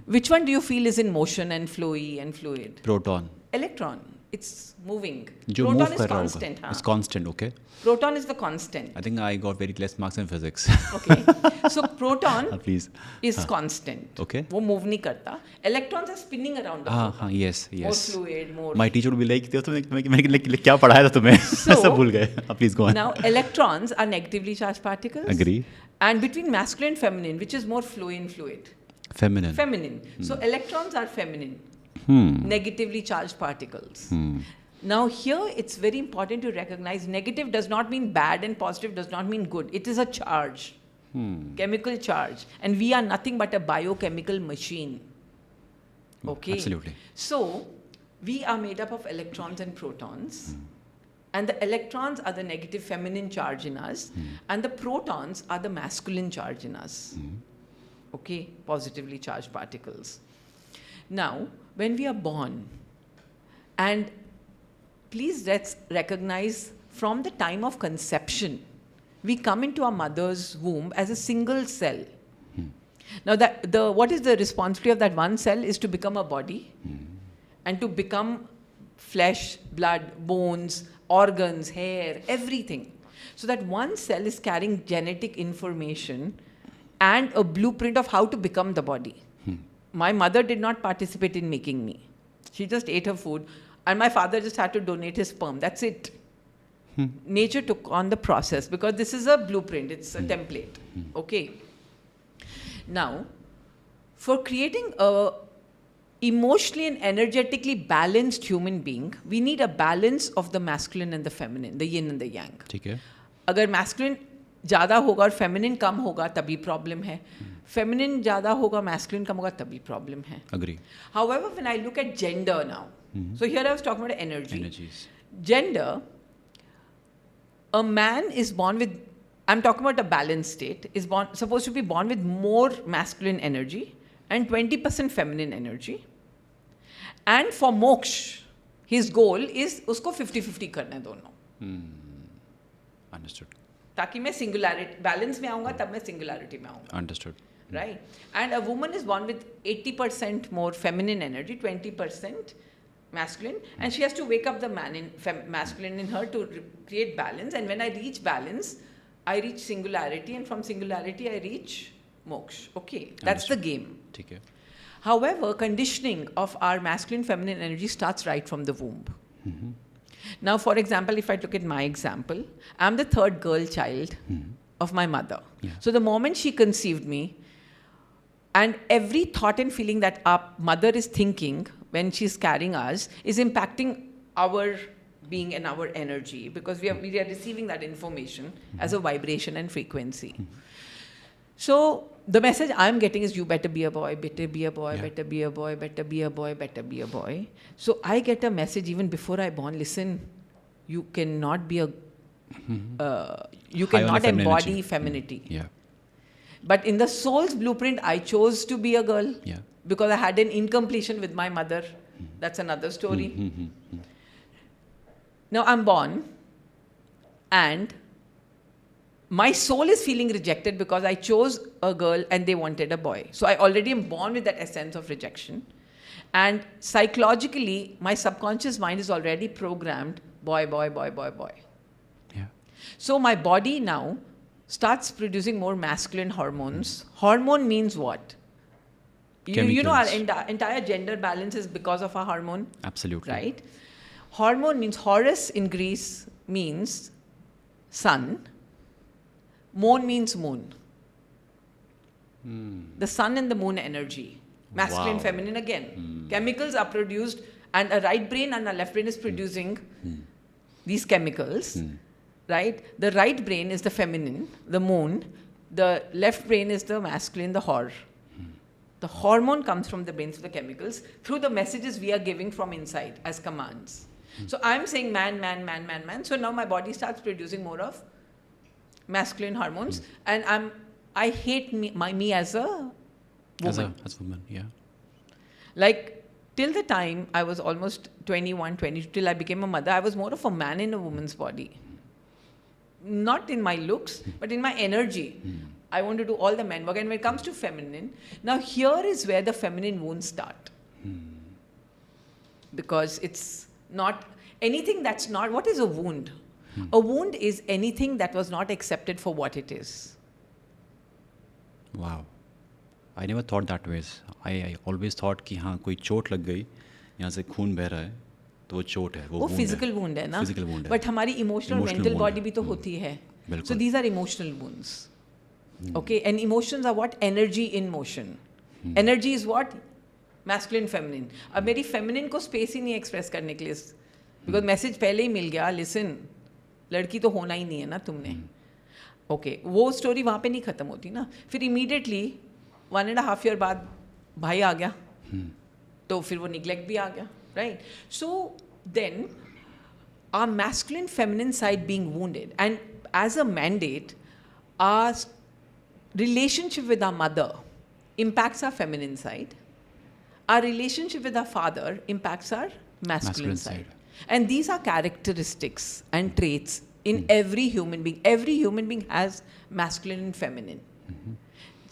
which one do you feel is in motion and flowy and fluid? Proton Electron. It's moving. जो Proton move is कर रहा constant. होगा. हाँ. It's constant. Okay. Proton is the constant. I think I got very less marks in physics. Okay. So proton Please. is constant. Okay. वो move नहीं करता. Electrons are spinning around the हाँ proton. हाँ, yes More yes. fluid, more. My teacher would be like, मैंने क्या पढ़ाया था तुम्हें? सब भूल गए. Please go on. Now electrons are negatively charged particles. Agree. And between masculine and feminine, which is more fluid and fluid? Feminine. Feminine. So electrons are feminine, negatively charged particles. Now here it's very important to recognize negative does not mean bad and positive does not mean good. It is a charge, chemical charge. And we are nothing but a biochemical machine. Okay? Absolutely. So we are made up of electrons and protons. And the electrons are the negative feminine charge in us. And the protons are the masculine charge in us. Okay? Positively charged particles. Now, when we are born, and please let's recognize from the time of conception, we come into our mother's womb as a single cell. Now, what is the responsibility of that one cell is to become a body and to become flesh, blood, bones, organs, hair, everything. So that one cell is carrying genetic information and a blueprint of how to become the body. My mother did not participate in making me. She just ate her food. And my father just had to donate his sperm. That's it. Nature took on the process because this is a blueprint. It's a template. Okay. Now, for creating a emotionally and energetically balanced human being, we need a balance of the masculine and the feminine, the yin and the yang. ठीक है. अगर masculine ज़्यादा होगा और feminine कम होगा तभी problem है. Feminine ज़्यादा होगा, masculine कम होगा तभी problem है. Agree. However, when I look at gender now, so here I was talking about energy. Energies. Gender, a man is born with, I'm talking about a balanced state, is supposed to be born with more masculine energy and 20% feminine energy. And for moksha, his goal is उसको 50-50 करना है दोनों. Understood. ताकि मैं singularity, balance में आऊँगा तब मैं singularity में आऊँगा. Understood. Right? And a woman is born with 80% more feminine energy, 20% masculine, and she has to wake up the masculine in her to create balance. And when I reach balance, I reach singularity, and from singularity I reach moksha. Okay, that's the game. ठीक है. However, conditioning of our masculine feminine energy starts right from the womb. Now, for example, if I look at my example, I'm the third girl child of my mother. Yeah. So the moment she conceived me, and every thought and feeling that our mother is thinking when she's carrying us is impacting our being and our energy, because we are receiving that information as a vibration and frequency. So the message I'm getting is you better be a boy, better be a boy, better be a boy, better be a boy, better be a boy. So I get a message even before I born, listen, you cannot be a, you cannot embody femininity. Yeah. But in the soul's blueprint, I chose to be a girl because I had an incompletion with my mother. That's another story. Now I'm born and my soul is feeling rejected because I chose a girl and they wanted a boy. So I already am born with that essence of rejection. And psychologically, my subconscious mind is already programmed boy, boy, boy, boy, boy. Yeah. So my body now starts producing more masculine hormones. Hormone means what? You know, our entire gender balance is because of our hormone. Absolutely. Right? Hormone means Horus in Greece means sun. Mon means moon. The sun and the moon energy. Masculine, Wow. feminine again. Chemicals are produced, and a right brain and a left brain is producing these chemicals, right? The right brain is the feminine, the moon. The left brain is the masculine, the hor. The hormone comes from the brain through the chemicals, through the messages we are giving from inside as commands. So I'm saying man, man, man, man, man. So now my body starts producing more of masculine hormones, and I hate me as a woman. As a woman, yeah. Like till the time I was almost 21, 22, till I became a mother, I was more of a man in a woman's body. Not in my looks, but in my energy. I want to do all the men work. And when it comes to feminine, now here is where the feminine wounds start. Because it's not anything that's not, what is a wound? A wound is anything that was not accepted for what it is. Wow. I never thought that way. I always thought कि हाँ कोई चोट लग गई, यहाँ से खून बह रहा है, तो वो चोट है, वो फिजिकल वुंड है ना, Physical wound है. बट हमारी emotional Emotional mental wound body है. भी तो होती है. बिल्कुल. So these are emotional wounds. Okay, and emotions are what? Energy in motion. Energy is what? Masculine, feminine. अब मेरी feminine को space ही नहीं express करने के लिए, because message पहले ही मिल गया, listen, लड़की तो होना ही नहीं है ना तुमने. Okay, वो story वहाँ पे नहीं खत्म होती ना. फिर immediately 1.5 year बाद भाई आ गया, तो फिर वो neglect भी आ गया, right? So then our masculine feminine side being wounded, and as a mandate, our relationship with our mother impacts our feminine side. Our relationship with our father impacts our masculine side. And these are characteristics and traits in every human being. Every human being has masculine and feminine.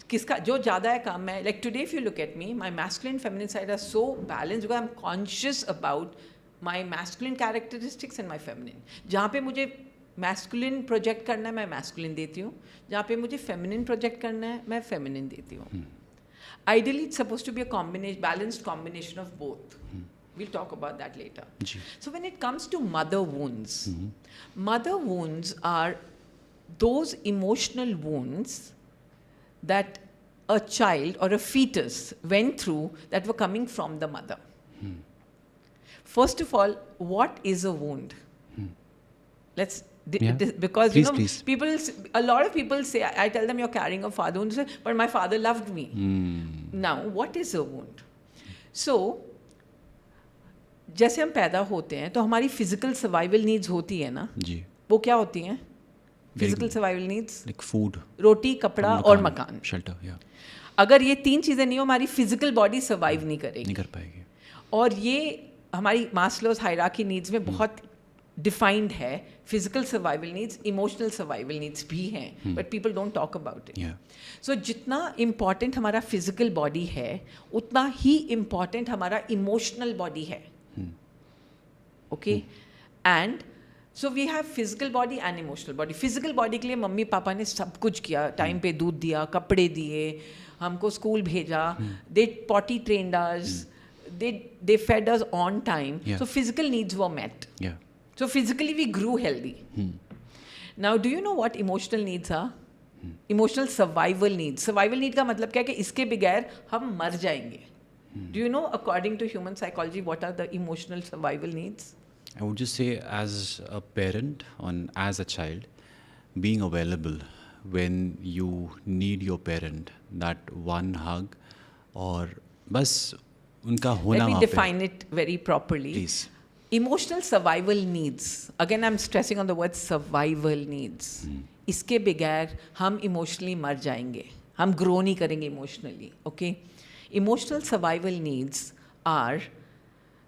किसका जो ज़्यादा है काम है, like today if you look at me, my masculine and feminine side are so balanced because I'm conscious about my masculine characteristics and my feminine. जहाँ पे मुझे masculine project करना है मैं masculine देती हूँ, जहाँ पे मुझे feminine project करना है मैं feminine देती हूँ. Ideally it's supposed to be a combination, balanced combination of both. We'll talk about that later. Ji. So when it comes to mother wounds are those emotional wounds that a child or a fetus went through that were coming from the mother. First of all, what is a wound? Let's because please, you know please. people, a lot of people say, I tell them you're carrying a father wound, say, but my father loved me. Now, what is a wound? So जैसे हम पैदा होते हैं तो हमारी physical survival needs होती है ना, जी. वो क्या होती हैं? Physical survival needs, Like food, रोटी, कपड़ा और मकान. shelter, yeah. अगर ये 3 चीज़ें नहीं हो, हमारी फिजिकल बॉडी सर्वाइव नहीं करेगी. नहीं कर पाएगी. और ये हमारी मास्लोज हायरार्की नीड्स में बहुत डिफाइंड है. Physical survival needs, emotional survival needs भी हैं, but people don't talk about it. Yeah. So जितना इम्पॉर्टेंट हमारा फिजिकल बॉडी है, उतना ही इम्पॉर्टेंट हमारा इमोशनल बॉडी है. Okay, and so we have physical body and emotional body. Physical body के लिए मम्मी पापा ने सब कुछ किया, टाइम पे दूध दिया, कपड़े दिए, हमको स्कूल भेजा, they potty trained us, they fed us on time. Yeah. So physical needs were met. Yeah. So physically we grew healthy. Now do you know what emotional needs are? Emotional survival needs. Survival need का मतलब क्या है कि इसके बगैर हम मर जाएंगे. Do you know, according to human psychology, what are the emotional survival needs? I would just say, as a parent and as a child, being available when you need your parent, that one hug, or बस उनका होना Let me वहाँ पे. define it very properly. Please. Emotional survival needs. Again, I'm stressing on the word survival needs. इसके बगैर हम emotionally मर जाएंगे. हम grow नहीं करेंगे emotionally. Okay? Emotional survival needs are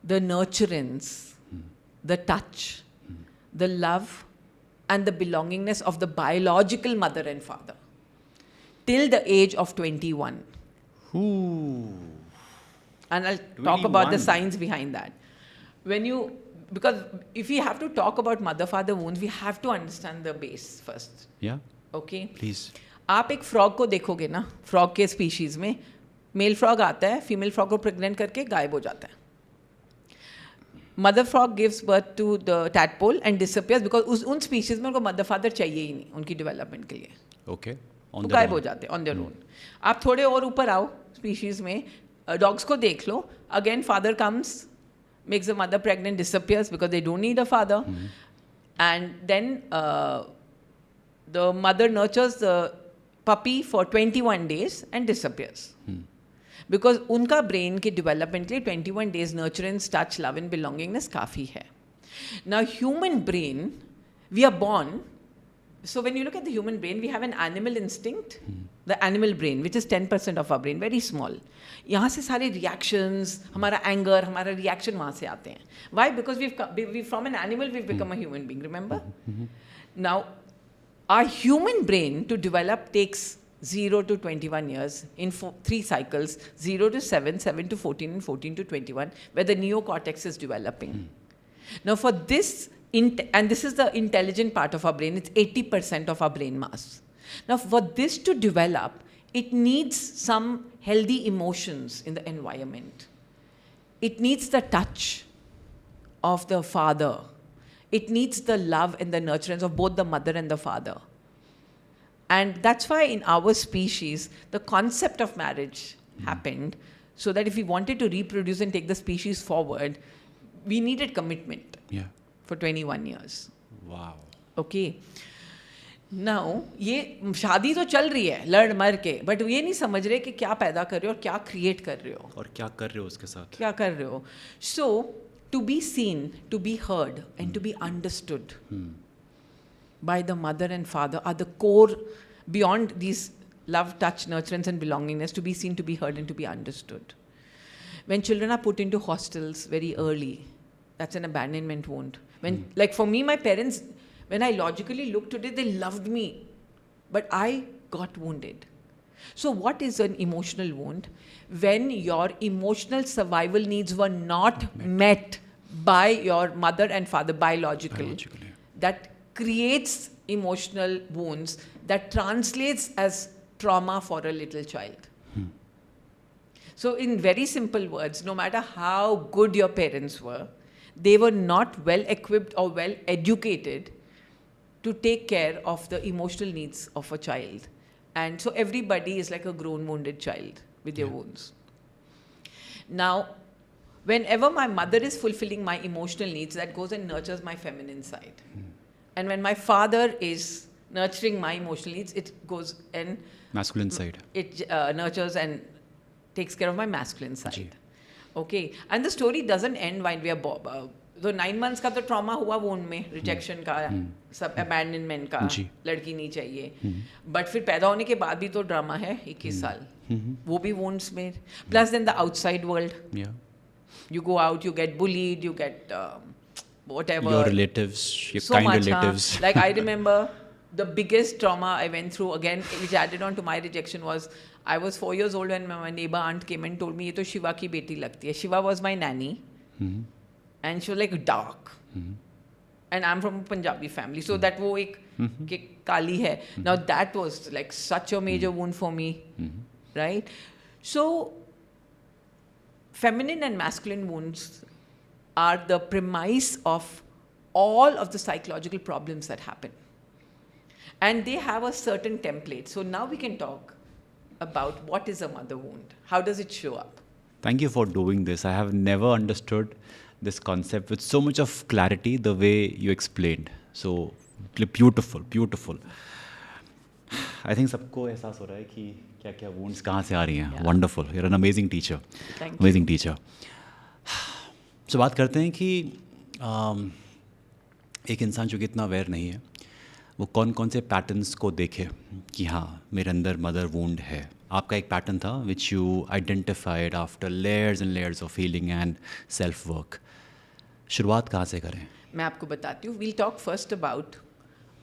the nurturance, the touch, the love, and the belongingness of the biological mother and father till the age of 21. Ooh. And I'll talk about the 21. science behind that. Because if we have to talk about mother-father wounds, we have to understand the base first. Yeah. Okay? Please. आप एक frog को देखोगे ना, frog के species में mail frog आता है, female frog को प्रेग्नेंट करके गायब हो जाता है. Mother frog gives birth to the tadpole and disappears because उन स्पीशीज में उनको मदर फादर चाहिए ही नहीं उनकी डेवलपमेंट के लिए, ओके, वो गायब हो जाते हैं ऑन देयर ओन. आप थोड़े और ऊपर आओ स्पीशीज में, डॉग्स को देख लो, again father comes, makes the mother pregnant, disappears because they don't need a father. And then the mother nurtures the puppy for 21 days and disappears. Because उनका brain के development के लिए 21 days nurturance, touch, love and belongingness काफ़ी है. Now human brain, we are born, so when you look at the human brain, we have an animal instinct, the animal brain, which is 10% of our brain, very small. यहाँ से सारे reactions, हमारा anger, हमारा reaction वहाँ से आते हैं. Why? Because we from an animal, we've become a human being, remember? Now, our human brain to develop takes 0 to 21 years in 3 cycles, 0 to 7, 7 to 14, and 14 to 21, where the neocortex is developing. Now, for this, and this is the intelligent part of our brain, it's 80% of our brain mass. Now, for this to develop, it needs some healthy emotions in the environment. It needs the touch of the father. It needs the love and the nurturance of both the mother and the father. And that's why in our species, the concept of marriage happened, so that if we wanted to reproduce and take the species forward, we needed commitment. Yeah. For 21 years. Wow. Okay. Now, ये शादी तो चल रही है लड़ मर के, but ये नहीं समझ रहे कि क्या पैदा कर रहे हो और क्या क्रिएट कर रहे हो और क्या कर रहे हो उसके साथ, क्या कर रहे हो. So to be seen, to be heard and to be understood by the mother and father are the core beyond this love, touch, nurturance and belongingness, to be seen, to be heard and to be understood. When children are put into hostels very early, that's an abandonment wound. When, like for me, my parents, when I logically look today, they loved me, but I got wounded. So what is an emotional wound? When your emotional survival needs were not met by your mother and father biologically. That creates emotional wounds that translates as trauma for a little child. So in very simple words, no matter how good your parents were, they were not well equipped or well educated to take care of the emotional needs of a child. And so everybody is like a grown wounded child with their wounds. Now, whenever my mother is fulfilling my emotional needs, that goes and nurtures my feminine side. And when my father is nurturing my emotional needs, it goes and masculine side. It nurtures and takes care of my masculine side. Okay. And the story doesn't end when we are तो 9 months का तो trauma हुआ wound में, rejection का, सब abandonment का, लड़की नहीं चाहिए, बट फिर पैदा होने के बाद भी तो ड्रामा है 21 साल, वो भी वोंड्स में, plus then the outside world, you go out, you get bullied, you get whatever, your relatives, your so kind much, relatives. Like I remember the biggest trauma I went through again, which added on to my rejection, was I was 4 years old when my neighbor aunt came and told me, ये तो शिवा की बेटी लगती है. Shiva was my nanny. And she was like dark. And I'm from a Punjabi family. So that वो एक कि काली है. Now that was like such a major wound for me. Right? So feminine and masculine wounds are the premise of all of the psychological problems that happen. And they have a certain template. So now we can talk about what is a mother wound. How does it show up? Thank you for doing this. I have never understood this concept with so much of clarity the way you explained. So beautiful, beautiful. I think सबको एहसास हो रहा है कि क्या-क्या wounds कहाँ से आ रही हैं. Wonderful. You're an amazing teacher. Thank you. Amazing teacher. So बात करते हैं कि एक इंसान जो कि इतना अवेयर नहीं है, वो कौन कौन से पैटर्न्स को देखे कि हाँ मेरे अंदर मदर वुंड है. आपका एक पैटर्न था which you identified after layers and layers of feeling and self work. शुरुआत कहाँ से करें? मैं आपको बताती हूँ. We'll talk first about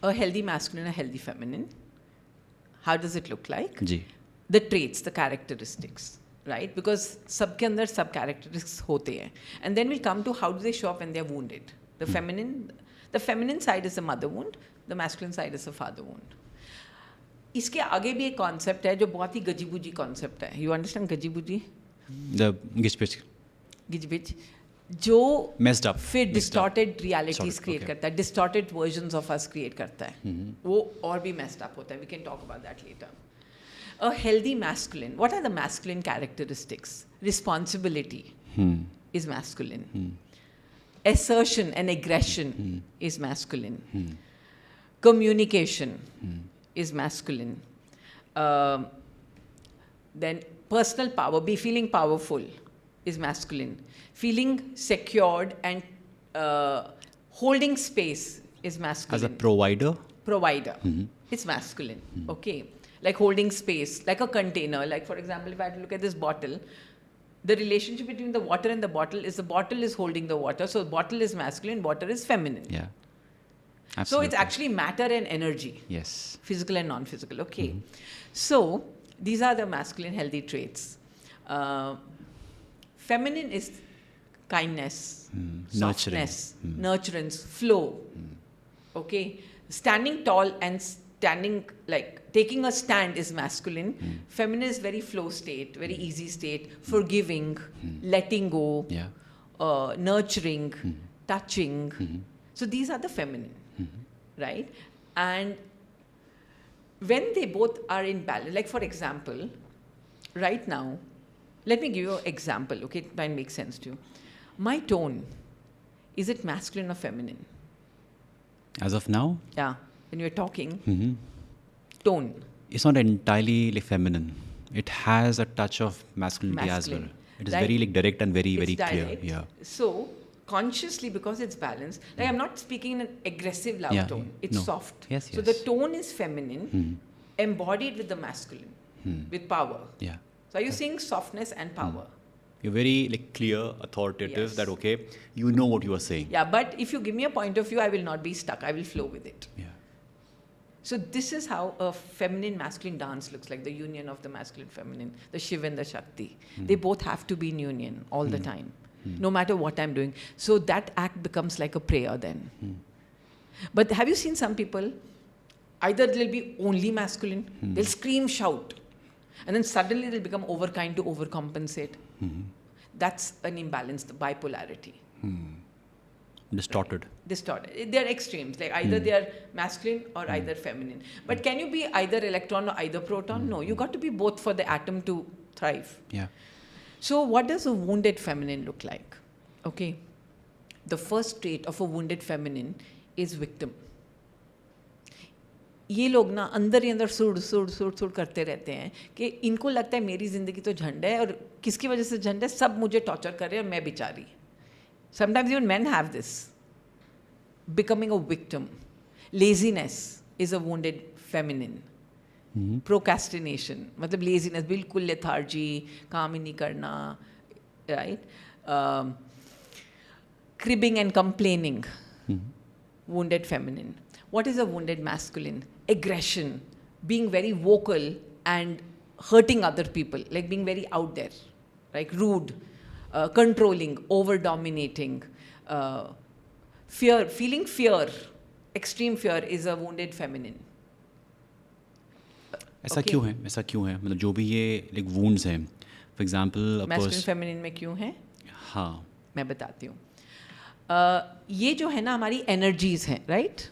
a healthy masculine, a healthy feminine. How does it look like? जी. The traits, the characteristics, right? Because सबके अंदर सब कैरेक्टरिस्टिक्स होते हैं. And then will come to how do they show up when they are wounded. The feminine side is the mother wound, the masculine side is the father wound. इसके आगे भी एक concept है जो बहुत ही गजीबुजी कॉन्सेप्ट है. यू अंडरस्टैंड गजीबुजी? द गिचपिच. गिजबिच. जो Messed up. फिर Messed up. Distorted realities Distorted, create okay. करता है, distorted versions of us create करता है, वो और भी मेस्ड अप होता है. We can talk about that later. A healthy masculine, what are the masculine characteristics? Responsibility is masculine. Assertion and aggression is masculine. Communication is masculine. Then personal power, be feeling powerful is masculine. Feeling secured and holding space is masculine. As a provider. Provider. It's masculine. Okay. Like holding space, like a container. Like for example, if I had to look at this bottle, the relationship between the water and the bottle is holding the water. So bottle is masculine, water is feminine. Yeah. So Absolutely. it's actually matter and energy, Yes. physical and non-physical. Okay. So these are the masculine healthy traits. Feminine is kindness, Nurturing. softness, nurturance, flow. Okay. Standing tall and standing, like taking a stand is masculine. Feminine is very flow state, very easy state, forgiving, letting go, Yeah. Nurturing, touching. So these are the feminine, right? And when they both are in balance, like for example, right now, let me give you an example, okay, try and make sense to you. My tone, is it masculine or feminine? As of now, Yeah, when you're talking, tone. it's not entirely like feminine. It has a touch of masculinity as well. Masculine, It is right? very like direct and very, It's very clear. direct. Yeah. So consciously, because it's balanced, like I'm not speaking in an aggressive loud Yeah, tone. yeah. It's No. soft. Yes, So the yes. tone is feminine, embodied with the masculine, with power. Yeah. So are you seeing softness and power? You're very like clear, authoritative. Yes. That okay, you know what you are saying. Yeah, but if you give me a point of view, I will not be stuck. I will flow with it. Yeah. So this is how a feminine masculine dance looks like, the union of the masculine feminine, the Shiv and the Shakti. They both have to be in union all the time, no matter what I'm doing. So that act becomes like a prayer then. But have you seen some people, either they'll be only masculine, they'll scream, shout, and then suddenly they'll become overkind to overcompensate. That's an imbalance, the bipolarity. Distorted. Distorted. They're extremes. Like either they are masculine or either feminine. But can you be either electron or either proton? No, you got to be both for the atom to thrive. Yeah. So what does a wounded feminine look like? Okay. The first trait of a wounded feminine is victim. ये लोग ना अंदर ही अंदर सुड़ करते रहते हैं कि इनको लगता है मेरी ज़िंदगी तो झंड है और किसकी वजह से झंड है, सब मुझे टॉर्चर कर रहे हैं और मैं बेचारी. Sometimes even men have this. Becoming a victim. Laziness is a wounded feminine. Procrastination. मतलब laziness, बिल्कुल lethargy, काम ही नहीं करना, right? Cribbing and complaining. Wounded feminine. What is a wounded masculine? Aggression. Being very vocal and hurting other people. Like being very out there. Like rude. Controlling, over-dominating, fear, feeling fear, extreme fear is a wounded feminine. ऐसा क्यों है? ऐसा क्यों है? मतलब जो भी ये like wounds हैं, for example, Masculine feminine में क्यों है? हाँ. मैं बताती हूँ. ये जो है ना हमारी energies हैं, right?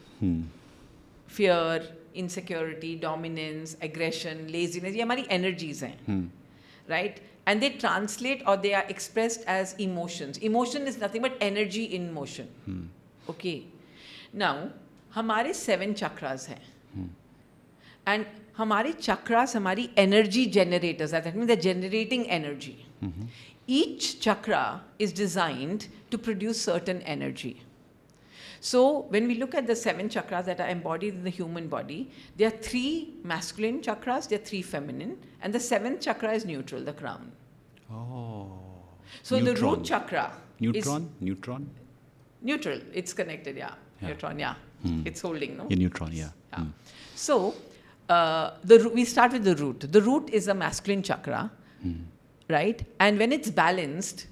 Fear, insecurity, dominance, aggression, laziness, ये हमारी energies हैं, right? And they translate or they are expressed as emotions. Emotion is nothing but energy in motion. Okay. Now, हमारे 7 chakras हैं. And हमारे chakras हमारी energy generators are. That means they're generating energy. Each chakra is designed to produce certain energy. So when we look at the 7 chakras that are embodied in the human body, there are 3 masculine chakras, there are 3 feminine, and the 7th chakra is neutral, the crown. Oh. So the Neutron. root chakra Neutron? is Neutron? neutral. It's connected, yeah. Neutron, yeah. It's holding, no? Yeah, neutron, yeah. Yeah. So we start with the root. The root is a masculine chakra, right? And when it's balanced,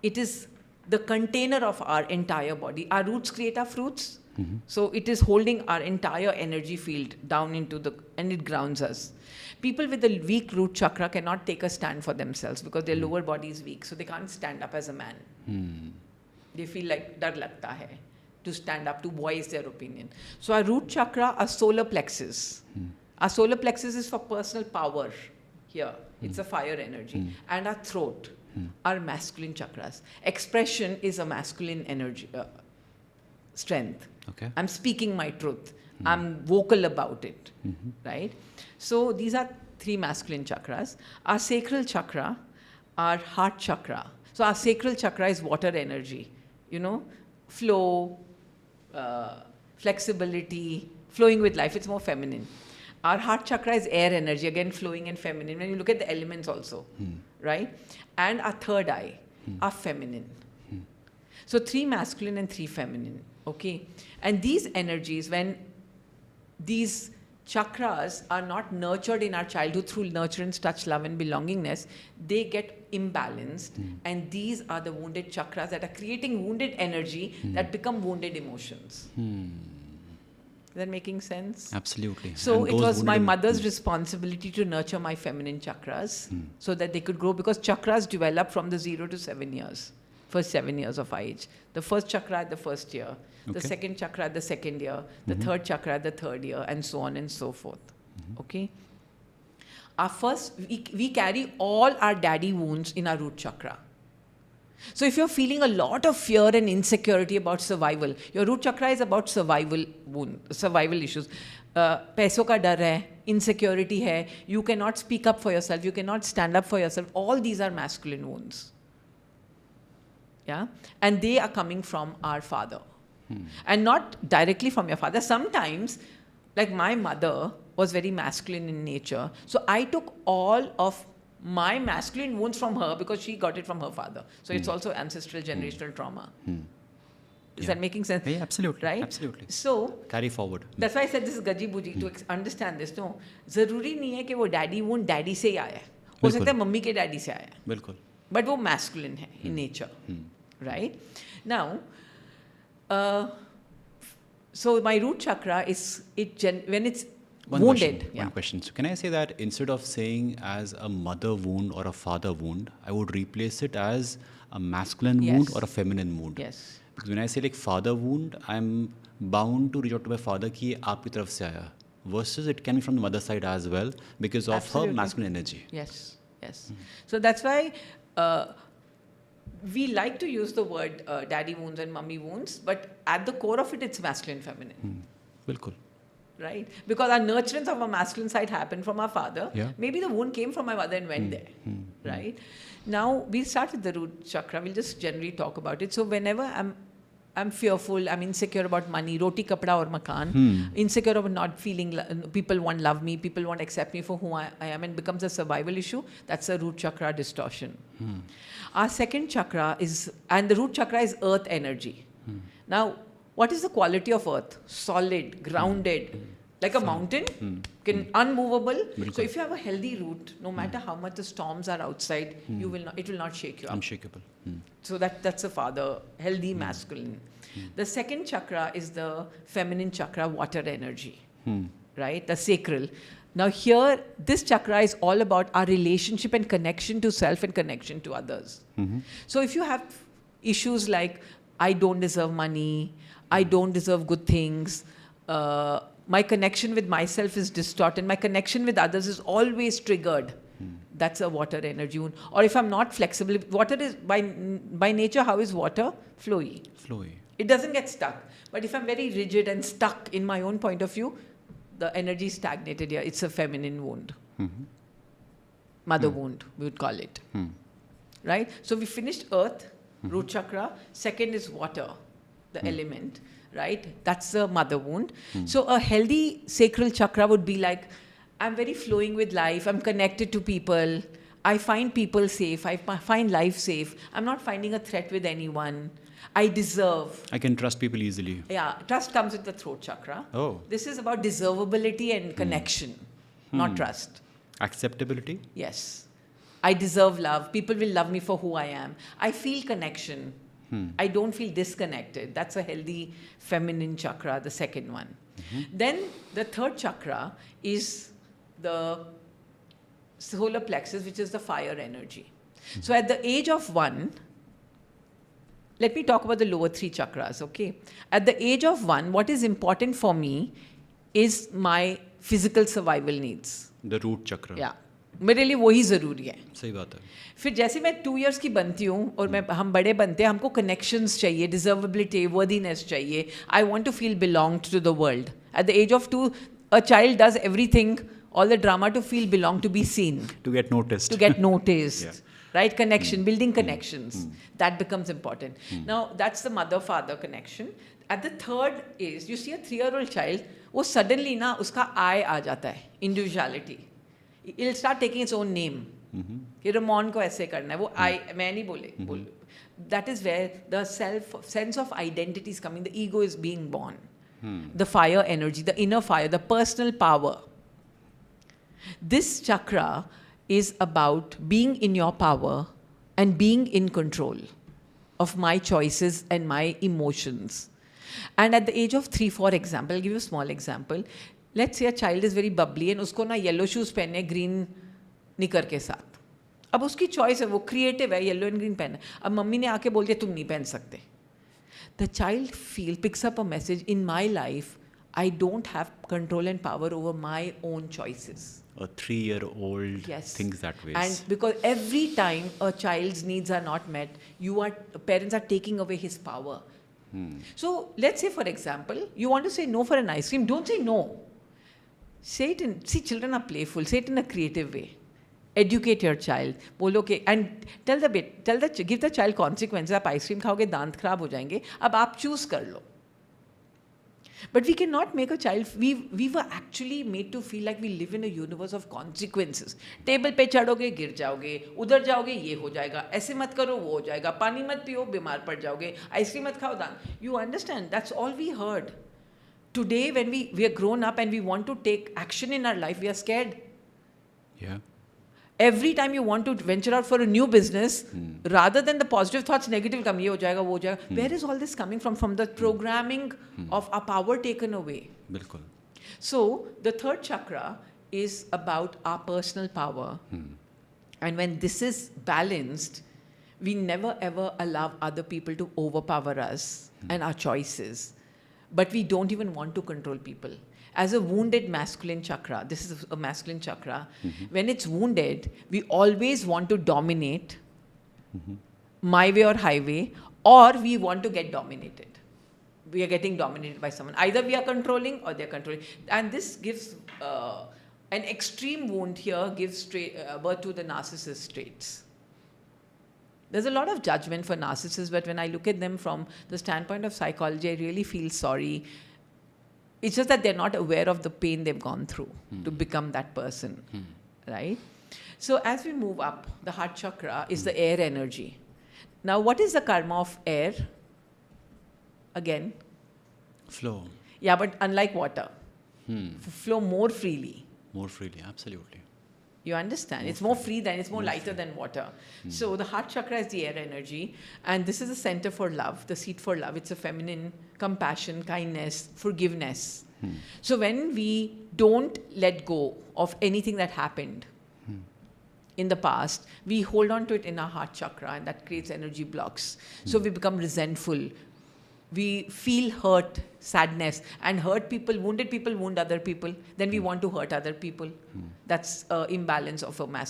it is the container of our entire body. Our roots create our fruits. So it is holding our entire energy field down into and it grounds us. People with a weak root chakra cannot take a stand for themselves because their lower body is weak. So they can't stand up as a man. They feel like dar lagta hai to stand up, to voice their opinion. So our root chakra, our solar plexus. Our solar plexus is for personal power here. It's a fire energy. And our throat are masculine chakras. Expression is a masculine energy, strength. Okay. I'm speaking my truth. I'm vocal about it, right? So these are 3 masculine chakras. Our sacral chakra, our heart chakra. So our sacral chakra is water energy, flow, flexibility, flowing with life. It's more feminine. Our heart chakra is air energy, again flowing and feminine. When you look at the elements also, right? And our third eye are feminine. So 3 masculine and 3 feminine, okay? And these energies, when these chakras are not nurtured in our childhood through nurturance, touch, love and belongingness, they get imbalanced. And these are the wounded chakras that are creating wounded energy that become wounded emotions. Is that making sense? Absolutely. So And it those was my wounded- mother's responsibility to nurture my feminine chakras so that they could grow, because chakras develop from the 0 to 7 years, first 7 years of age. The first chakra at the first year, the Okay. second chakra at the second year, the third chakra at the third year, and so on and so forth. Okay? Our first, we carry all our daddy wounds in our root chakra. So if you're feeling a lot of fear and insecurity about survival, your root chakra is about survival issues. पैसों का डर है, insecurity है, you cannot speak up for yourself, you cannot stand up for yourself. All these are masculine wounds. Yeah? And they are coming from our father. And not directly from your father. Sometimes, like my mother was very masculine in nature. So I took all of my masculine wounds from her because she got it from her father. So it's also ancestral generational trauma. Is that making sense? Yeah, absolutely. Right? Absolutely. So Carry forward. that's why I said this is gaji buji to understand this. No, जरूरी नहीं है कि वो daddy wound daddy से ही आया है. हो सकता है मम्मी के daddy से आया है. बिल्कुल. But वो masculine है in nature, right? Now, so my root chakra is when it's One wounded. question. One question. So can I say that instead of saying as a mother wound or a father wound, I would replace it as a masculine wound Yes. or a feminine wound? Yes. Because when I say like father wound, I'm bound to reach out to my father कि ये आपकी तरफ से आया. Versus it can be from the mother side as well because of Absolutely. her masculine energy. Yes. Yes. So that's why we like to use the word daddy wounds and mummy wounds, but at the core of it, it's masculine, feminine. बिल्कुल. Right? Because our nurturance of our masculine side happened from our father. Yeah. Maybe the wound came from my mother and went there. Right? Now, we'll start with the root chakra. We'll just generally talk about it. So whenever I'm fearful, I'm insecure about money, roti, kapda or makan, insecure about not feeling, people won't love me, people won't accept me for who I am, and becomes a survival issue, that's a root chakra distortion. Our second chakra is, and the root chakra is earth energy. Now, what is the quality of earth? Solid, grounded, like a mountain, unmovable. So if you have a healthy root, no matter how much the storms are outside, it will not shake you up. Unshakable. So that's a father, healthy masculine. The second chakra is the feminine chakra, water energy, right? The sacral. Now here, this chakra is all about our relationship and connection to self and connection to others. So if you have issues like, I don't deserve money, I don't deserve good things, my connection with myself is distorted, my connection with others is always triggered. That's a water energy wound. Or if I'm not flexible, water is, by nature, how is water? Flowy. Flowy. It doesn't get stuck. But if I'm very rigid and stuck in my own point of view, the energy is stagnated here. It's a feminine wound. Mother wound, we would call it. Right? So we finished earth, root chakra. Second is water, the element. Right? That's the mother wound. So a healthy sacral chakra would be like, I'm very flowing with life. I'm connected to people. I find people safe. I find life safe. I'm not finding a threat with anyone. I deserve. I can trust people easily. Yeah, trust comes with the throat chakra. Oh. This is about deservability and connection, not trust. Acceptability? Yes. I deserve love. People will love me for who I am. I feel connection. I don't feel disconnected. That's a healthy feminine chakra, the second one. Then the third chakra is the solar plexus, which is the fire energy. So at the age of 1, let me talk about the lower 3 chakras, okay? At the age of 1, what is important for me is my physical survival needs. The root chakra. Yeah. मेरे लिए वही ज़रूरी है. सही बात है. फिर जैसे मैं 2 years की बनती हूँ और हम बड़े बनते हैं, हमको connections चाहिए, deservability, worthiness चाहिए. I want to feel belonged to the world. At the age of 2, a child does everything, all the drama to feel belong, to be seen. To get noticed. To get noticed. Yeah. Right? Connection, building connections. That becomes important. Now, that's the mother-father connection. At the third is, you see a 3-year-old child, वो suddenly ना उसका I आ जाता है, individuality. It'll start taking its own name. कि रमोन को ऐसे करना है, वो मैं नहीं बोल. That is where the sense of identity is coming, the ego is being born. The fire energy, the inner fire, the personal power. This chakra is about being in your power and being in control of my choices and my emotions. And at the age of 3, for example, I'll give you a small example. Let's say a child is very bubbly and उसको ना yellow shoes पहने green निकर के साथ. अब उसकी choice है, वो creative है, yellow and green पहना. अब मम्मी ने आके बोल दिया तुम नहीं पहन सकते. The child picks up a message, in my life, I don't have control and power over my own choices. A 3-year-old thinks that way. And because every time a child's needs are not met, parents are taking away his power. So let's say, for example, you want to say no for an ice cream. Don't say no. Say it see, children are playful. Say it in a creative way. Educate your child. बोलो के and give the child consequences. आप ice cream खाओगे, दांत खराब हो जाएंगे. अब आप choose कर लो. But we cannot make a child. We were actually made to feel like we live in a universe of consequences. Table पे चढ़ोगे गिर जाओगे, उधर जाओगे ये हो जाएगा, ऐसे मत करो वो हो जाएगा, पानी मत पियो बीमार पड़ जाओगे, आइसक्रीम मत खाओ दान. You understand? That's all we heard. Today, when we are grown up and we want to take action in our life, we are scared. Yeah. Every time you want to venture out for a new business, rather than the positive thoughts, negative come, ye ho jayega, wo ho jayega. Where is all this coming from? From the programming of our power taken away. बिल्कुल. So the third chakra is about our personal power. And when this is balanced, we never ever allow other people to overpower us and our choices. But we don't even want to control people. As a wounded masculine chakra, this is a masculine chakra, when it's wounded, we always want to dominate, my way or highway, or we want to get dominated. We are getting dominated by someone. Either we are controlling or they're controlling. And this gives, an extreme wound here gives birth to the narcissist traits. There's a lot of judgment for narcissists, but when I look at them from the standpoint of psychology, I really feel sorry. It's just that they're not aware of the pain they've gone through to become that person, right? So as we move up, the heart chakra is the air energy. Now, what is the karma of air? Again? Flow. Yeah, but unlike water. Flow more freely. More freely, absolutely. You understand? It's more free than, it's more lighter than water. So the heart chakra is the air energy. And this is the center for love, the seat for love. It's a feminine compassion, kindness, forgiveness. So when we don't let go of anything that happened in the past, we hold on to it in our heart chakra, and that creates energy blocks. So we become resentful. We feel hurt, sadness, and wounded people wound other people. Then we want to hurt other people. That's imbalance of a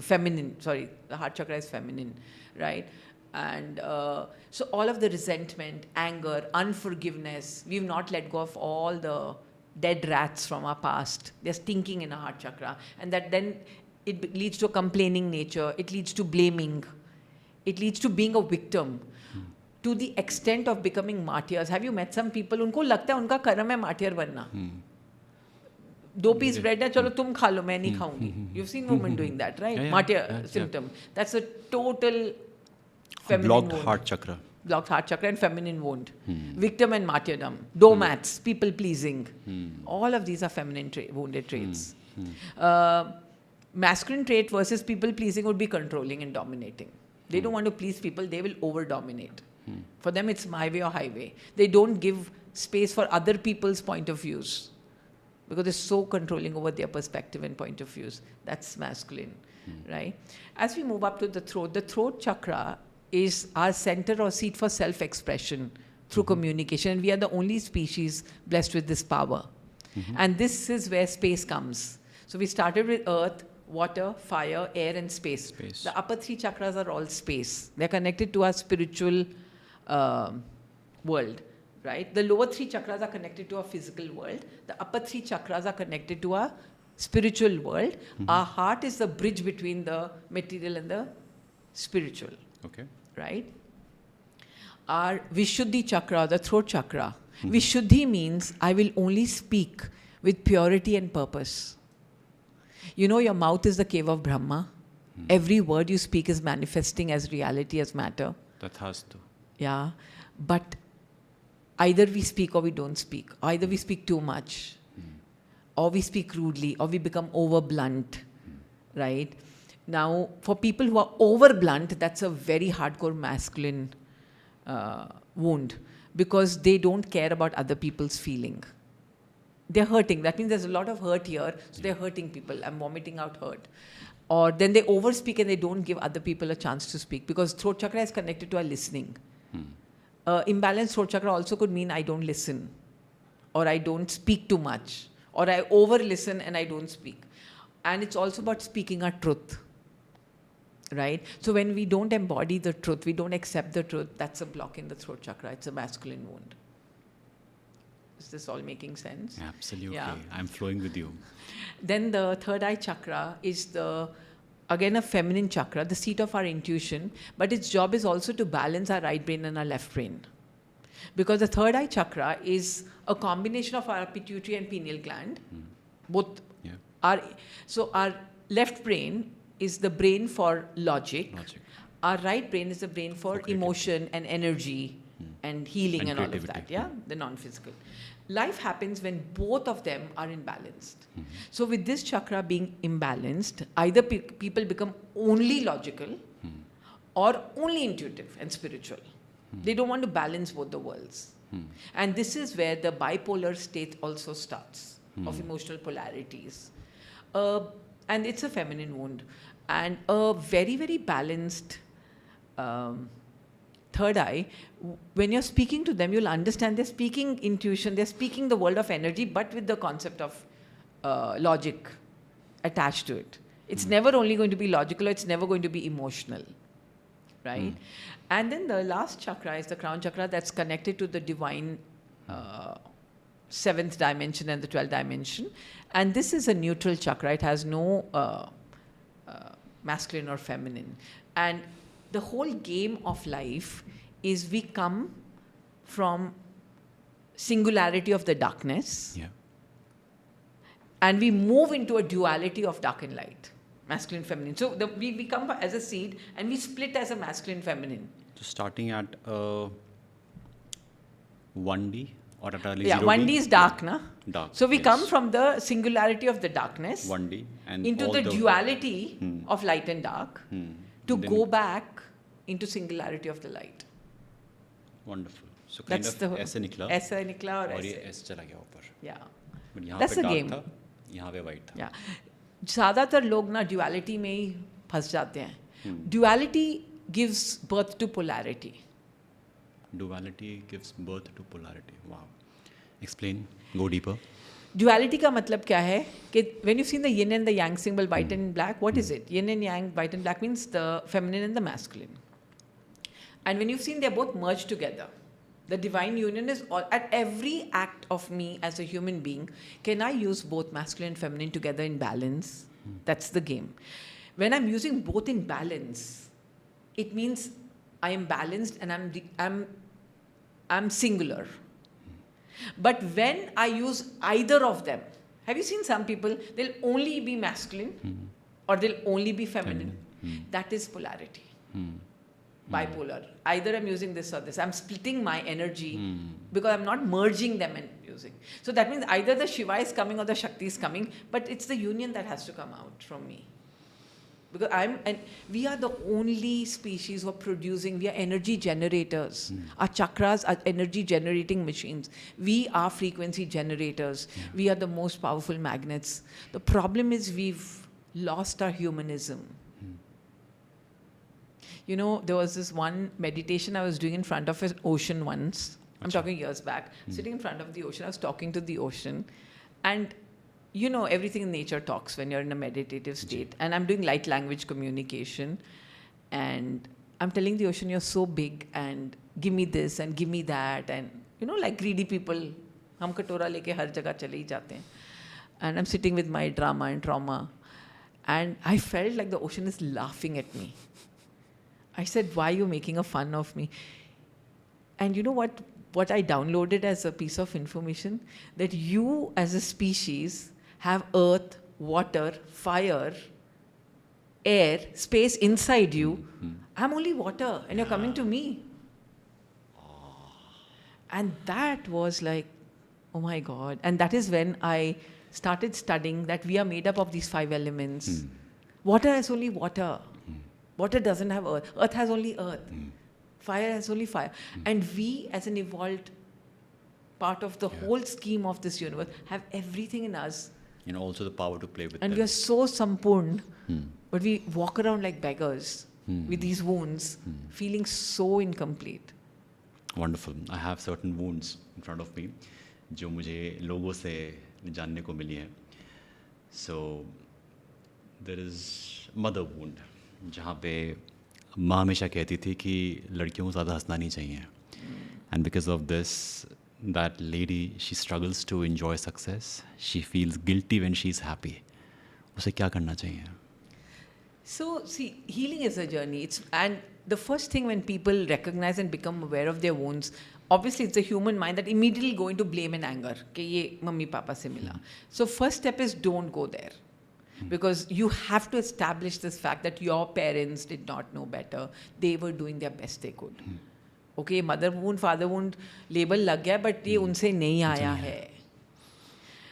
feminine, the heart chakra is feminine, right? And so all of the resentment, anger, unforgiveness, we've not let go of all the dead rats from our past. They're stinking in our heart chakra. And that then it leads to a complaining nature. It leads to blaming. It leads to being a victim. To the extent of becoming martyrs. Have you met some people? उनको लगता है उनका कर्म है martyr बनना. 2 piece bread है, चलो तुम खा लो, मैं नहीं खाऊंगी. You've seen women doing that, right? Yeah, martyr symptom. That's a total feminine blocked wound. heart chakra. Blocked heart chakra and feminine wound. Victim and martyrdom. Domats, people pleasing. All of these are feminine wounded traits. Masculine trait versus people pleasing would be controlling and dominating. They don't want to please people, they will over dominate. For them, it's my way or highway. They don't give space for other people's point of views because they're so controlling over their perspective and point of views. That's masculine, right? As we move up to the throat chakra is our center or seat for self-expression through communication. And we are the only species blessed with this power. And this is where space comes. So we started with earth, water, fire, air, and space. The upper three chakras are all space. They're connected to our spiritual world, right? The lower three chakras are connected to our physical world. The upper three chakras are connected to our spiritual world. Our heart is the bridge between the material and the spiritual. Okay. Right? Our Vishuddhi chakra, the throat chakra. Vishuddhi means I will only speak with purity and purpose. You know, your mouth is the cave of Brahma. Every word you speak is manifesting as reality, as matter. Tathastu. Yeah. But either we speak or we don't speak. Either we speak too much, or we speak rudely, or we become over blunt. Right? Now, for people who are over blunt, that's a very hardcore masculine wound, because they don't care about other people's feeling. They're hurting. That means there's a lot of hurt here, so they're hurting people. I'm vomiting out hurt. Or then they overspeak and they don't give other people a chance to speak, because throat chakra is connected to our listening. Imbalanced throat chakra also could mean I don't listen, or I don't speak too much, or I over listen and I don't speak. And it's also about speaking our truth. Right? So when we don't embody the truth, we don't accept the truth, that's a block in the throat chakra. It's a masculine wound. Is this all making sense? Absolutely. Yeah. I'm flowing with you. Then the third eye chakra is again a feminine chakra, the seat of our intuition, but its job is also to balance our right brain and our left brain. Because the third eye chakra is a combination of our pituitary and pineal gland. Both so our left brain is the brain for logic. Our right brain is the brain for emotion and energy and healing and all of that, the non-physical. Life happens when both of them are imbalanced. So with this chakra being imbalanced, either people become only logical or only intuitive and spiritual. They don't want to balance both the worlds. And this is where the bipolar state also starts, of emotional polarities. And it's a feminine wound. And a very, very balanced third eye, when you're speaking to them, you'll understand they're speaking intuition, they're speaking the world of energy, but with the concept of logic attached to it. It's never only going to be logical, or it's never going to be emotional. Right? And then the last chakra is the crown chakra, that's connected to the divine 7th dimension and the 12th dimension. And this is a neutral chakra. It has no masculine or feminine. And the whole game of life is we come from singularity of the darkness, and we move into a duality of dark and light, masculine, feminine. So we come as a seed and we split as a masculine, feminine. So starting at 1D or at early 0D? 1D is dark, na? Dark. So we come from the singularity of the darkness 1D and into the duality of light and dark to then go back into singularity of the light. Wonderful. So kind That's of ऐसे निकला ऐसा निकला और और ये ऐसे. ऐसे चला गया ऊपर. Yeah. But यहाँ That's पे the dark game. था, यहाँ पे white था. Yeah. ज़्यादातर लोग ना duality में ही फंस जाते हैं. Duality gives birth to polarity. Duality gives birth to polarity. Wow. Explain. Go deeper. Duality का मतलब क्या है कि when you've seen the yin and the yang symbol, white and black, what is it? Yin and yang, white and black means the feminine and the masculine. And when you've seen they're both merged together, the divine union is all, at every act of me as a human being, can I use both masculine and feminine together in balance? That's the game. When I'm using both in balance, it means I am balanced and I'm singular. But when I use either of them, have you seen some people, they'll only be masculine or they'll only be feminine? That is polarity. Bipolar. Either I'm using this or this. I'm splitting my energy because I'm not merging them and using. So that means either the Shiva is coming or the Shakti is coming, but it's the union that has to come out from me. Because we are the only species who are producing, we are energy generators. Our chakras are energy generating machines. We are frequency generators. We are the most powerful magnets. The problem is we've lost our humanism. You know, there was this one meditation I was doing in front of an ocean once. I'm talking years back. Sitting in front of the ocean, I was talking to the ocean. And, you know, everything in nature talks when you're in a meditative state. And I'm doing light language communication. And I'm telling the ocean, you're so big, and give me this and give me that. And, you know, like greedy people, hum katora leke har jagah chale hi jate hain. And I'm sitting with my drama and trauma. And I felt like the ocean is laughing at me. I said, why are you making a fun of me? And you know what I downloaded as a piece of information? That you as a species have earth, water, fire, air, space inside you. I'm only water and you're coming to me. And that was like, oh my God. And that is when I started studying that we are made up of these 5 elements. Water is only water. Water doesn't have earth. Earth has only earth. Fire has only fire. And we, as an evolved part of the whole scheme of this universe, have everything in us. And also the power to play with And them. we are so sampurn, but we walk around like beggars with these wounds, feeling so incomplete. Wonderful. I have certain wounds in front of me, जो मुझे लोगों से जानने को मिली है. So there is mother wound, जहाँ पे माँ हमेशा कहती थी कि लड़कियों को ज़्यादा हंसना नहीं चाहिए. And because of this, that lady, she struggles to enjoy success. She feels guilty when she's happy. उसे क्या करना चाहिए? So, see, healing is a journey. And the first thing when people recognize and become aware of their wounds, obviously it's the human mind that immediately go into blame and anger. कि ये mummy papa से मिला. So first step is don't go there. Because you have to establish this fact that your parents did not know better. They were doing their best they could. Okay, mother wound, father wound, label लग गया, but ये उनसे नहीं आया है.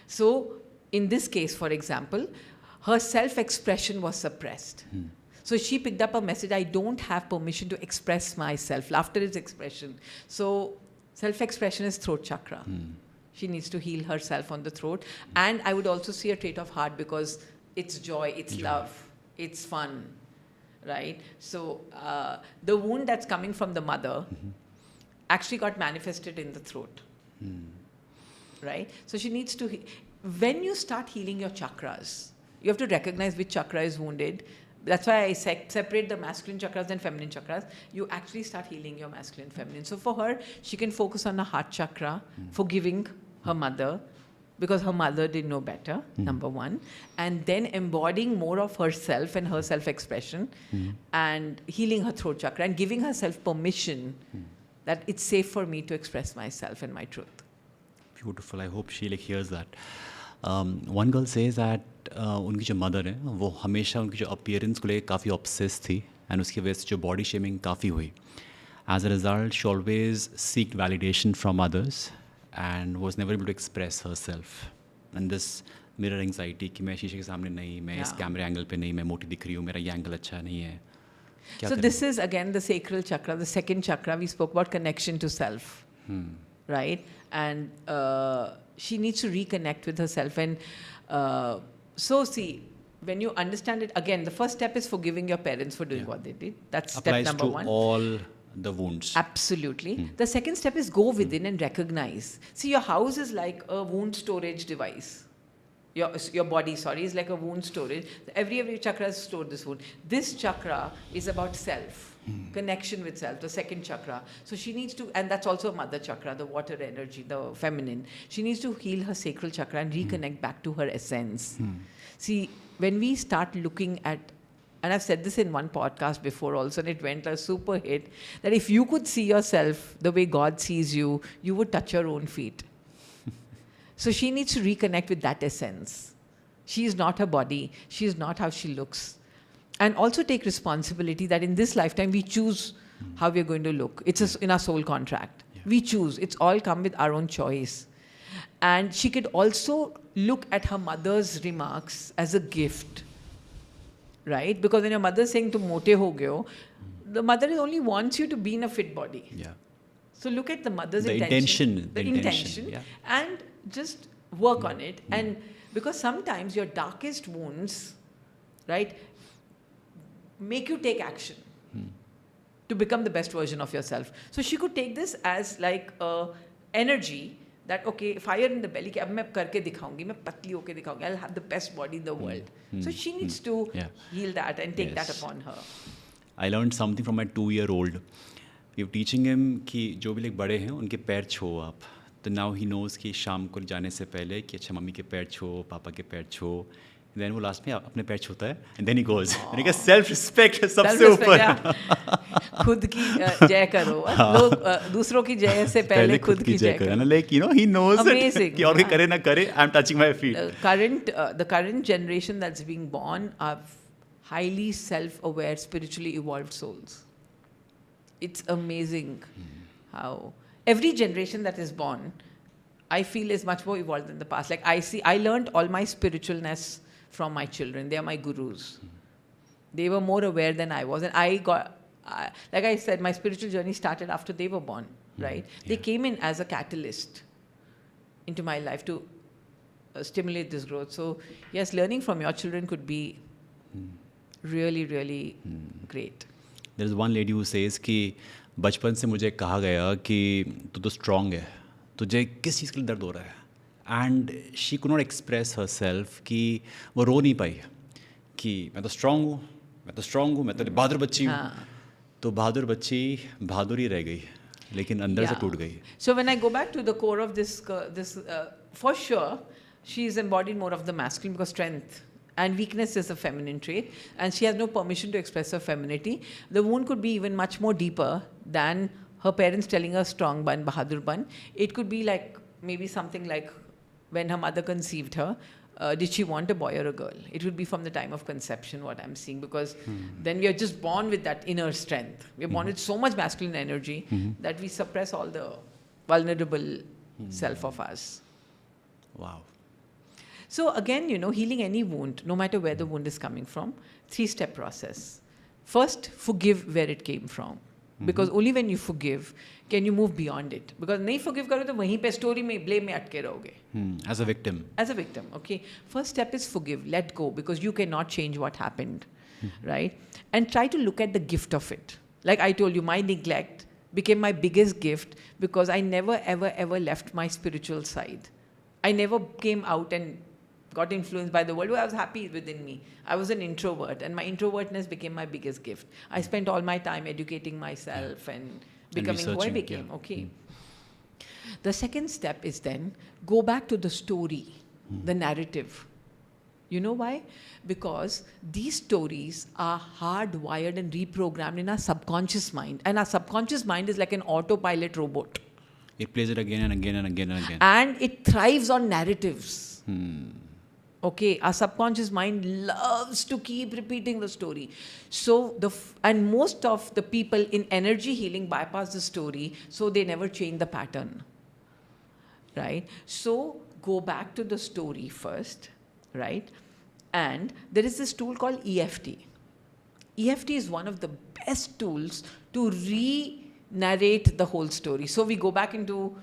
So in this case, for example, her self-expression was suppressed. So she picked up a message, I don't have permission to express myself. Laughter is expression. So self-expression is throat chakra. She needs to heal herself on the throat. And I would also see a trait of heart because it's joy, it's love, it's fun, right? So the wound that's coming from the mother actually got manifested in the throat, right? So she needs to, when you start healing your chakras, you have to recognize which chakra is wounded. That's why I separate the masculine chakras and feminine chakras. You actually start healing your masculine and feminine. So for her, she can focus on the heart chakra, forgiving her mother, because her mother didn't know better, number one. And then embodying more of herself and her self-expression and healing her throat chakra and giving herself permission that it's safe for me to express myself and my truth. Beautiful. I hope she hears that. One girl says that उनकी जो mother है वो हमेशा उनकी जो appearance को लेकर काफ़ी ऑब्सेस थी एंड उसकी वजह से जो बॉडी शेमिंग काफ़ी हुई. As a result she always seeked validation from others and was never able to express herself. And this mirror anxiety कि मैं शीशे के सामने नहीं, मैं इस कैमरे एंगल पे नहीं, मैं मोटी दिख रही हूँ, मेरा ये एंगल अच्छा नहीं है. So this is again the sacral chakra, the second chakra. We spoke about connection to self, right? And she needs to reconnect with herself. And so see, when you understand it, again, the first step is forgiving your parents for doing what they did. That's applies step number to one. all the wounds. Absolutely. The second step is go within and recognize. See, your house is like a wound storage device. Your body, is like a wound storage. Every chakra has stored this wound. This chakra is about self, connection with self, the second chakra. So she needs to, and that's also a mother chakra, the water energy, the feminine. She needs to heal her sacral chakra and reconnect back to her essence. See, when we start looking at, and I've said this in one podcast before also, and it went a super hit, that if you could see yourself the way God sees you, you would touch your own feet. So she needs to reconnect with that essence. She is not her body. She is not how she looks. And also take responsibility that in this lifetime, we choose how we're going to look. It's in our soul contract. Yeah. We choose. It's all come with our own choice. And she could also look at her mother's remarks as a gift. Right? Because when your mother is saying, "Tum mote ho gaye ho," the mother only wants you to be in a fit body. Yeah. So look at the mother's the intention. The intention. Yeah. And just work on it. And because sometimes your darkest wounds, right, make you take action. to become the best version of yourself. So she could take this as like energy that okay, fire in the belly, कि अब मैं करके दिखाऊंगी, मैं पतली होके दिखाऊंगी, I'll have the best body in the world. So she needs to heal that and take that upon her. I learned something from my 2-year-old. We were teaching him कि जो भी लोग बड़े हैं उनके पैर छुओ आप. तो now he knows कि शाम को जाने से पहले कि अच्छा मम्मी के पैर छुओ, पापा के पैर छुओ. Then वो लास्ट में अपने पैर छूता है and then he goes. मैंने कहा सेल्फ रिस्पेक्ट सबसे ऊपर. खुद की जय करो. लोग दूसरों की जय से पहले खुद की जय करो. Like he knows Amazing. it कि और कोई करे ना करे, I'm touching my feet. The current generation that's being born are highly self-aware, spiritually evolved souls. It's amazing how every generation that is born, I feel, is much more evolved than the past. Like I learned all my spiritualness from my children. They are my gurus. They were more aware than I was. And like I said, my spiritual journey started after they were born, right? They came in as a catalyst into my life to stimulate this growth. So yes, learning from your children could be really, really great. There is one lady who says कि बचपन से मुझे कहा गया कि तू तो strong है, तुझे किस चीज़ के लिए दर्द हो रहा है. And she could not express her self कि वो रो नहीं पाई कि मैं तो स्ट्रॉन्ग हूँ, मैं तो बहादुर बच्ची हूँ. तो बहादुर बच्ची बहादुर ही रह गई, लेकिन अंदर से टूट गई. So when I go back to the core of this for sure, she is embodied more of the masculine because strength and weakness is a feminine trait, and she has no permission to express her femininity. The wound could be even much more deeper than her parents telling her strong ban, bahadur ban. It could be like maybe something like when her mother conceived her, did she want a boy or a girl? It would be from the time of conception, what I'm seeing, because then we are just born with that inner strength. We are born with so much masculine energy that we suppress all the vulnerable self of us. Wow. So again, healing any wound, no matter where the wound is coming from, 3-step process. First, forgive where it came from. Because only when you forgive can you move beyond it. Because नहीं forgive करो तो वहीं पे story में blame में अटके रहोगे. As a victim. As a victim, okay. First step is forgive, let go, because you cannot change what happened, right? And try to look at the gift of it. Like I told you, my neglect became my biggest gift because I never, ever, ever left my spiritual side. I never came out and got influenced by the world. I was happy within me. I was an introvert, and my introvertness became my biggest gift. I spent all my time educating myself and becoming who I became. Yeah. Okay. The second step is then go back to the story, the narrative. You know why? Because these stories are hardwired and reprogrammed in our subconscious mind. And our subconscious mind is like an autopilot robot. It plays it again and again and again and again. And it thrives on narratives. Okay, our subconscious mind loves to keep repeating the story. So and most of the people in energy healing bypass the story, so they never change the pattern. Right? So go back to the story first, right? And there is this tool called EFT. EFT is one of the best tools to re-narrate the whole story. So we go back into,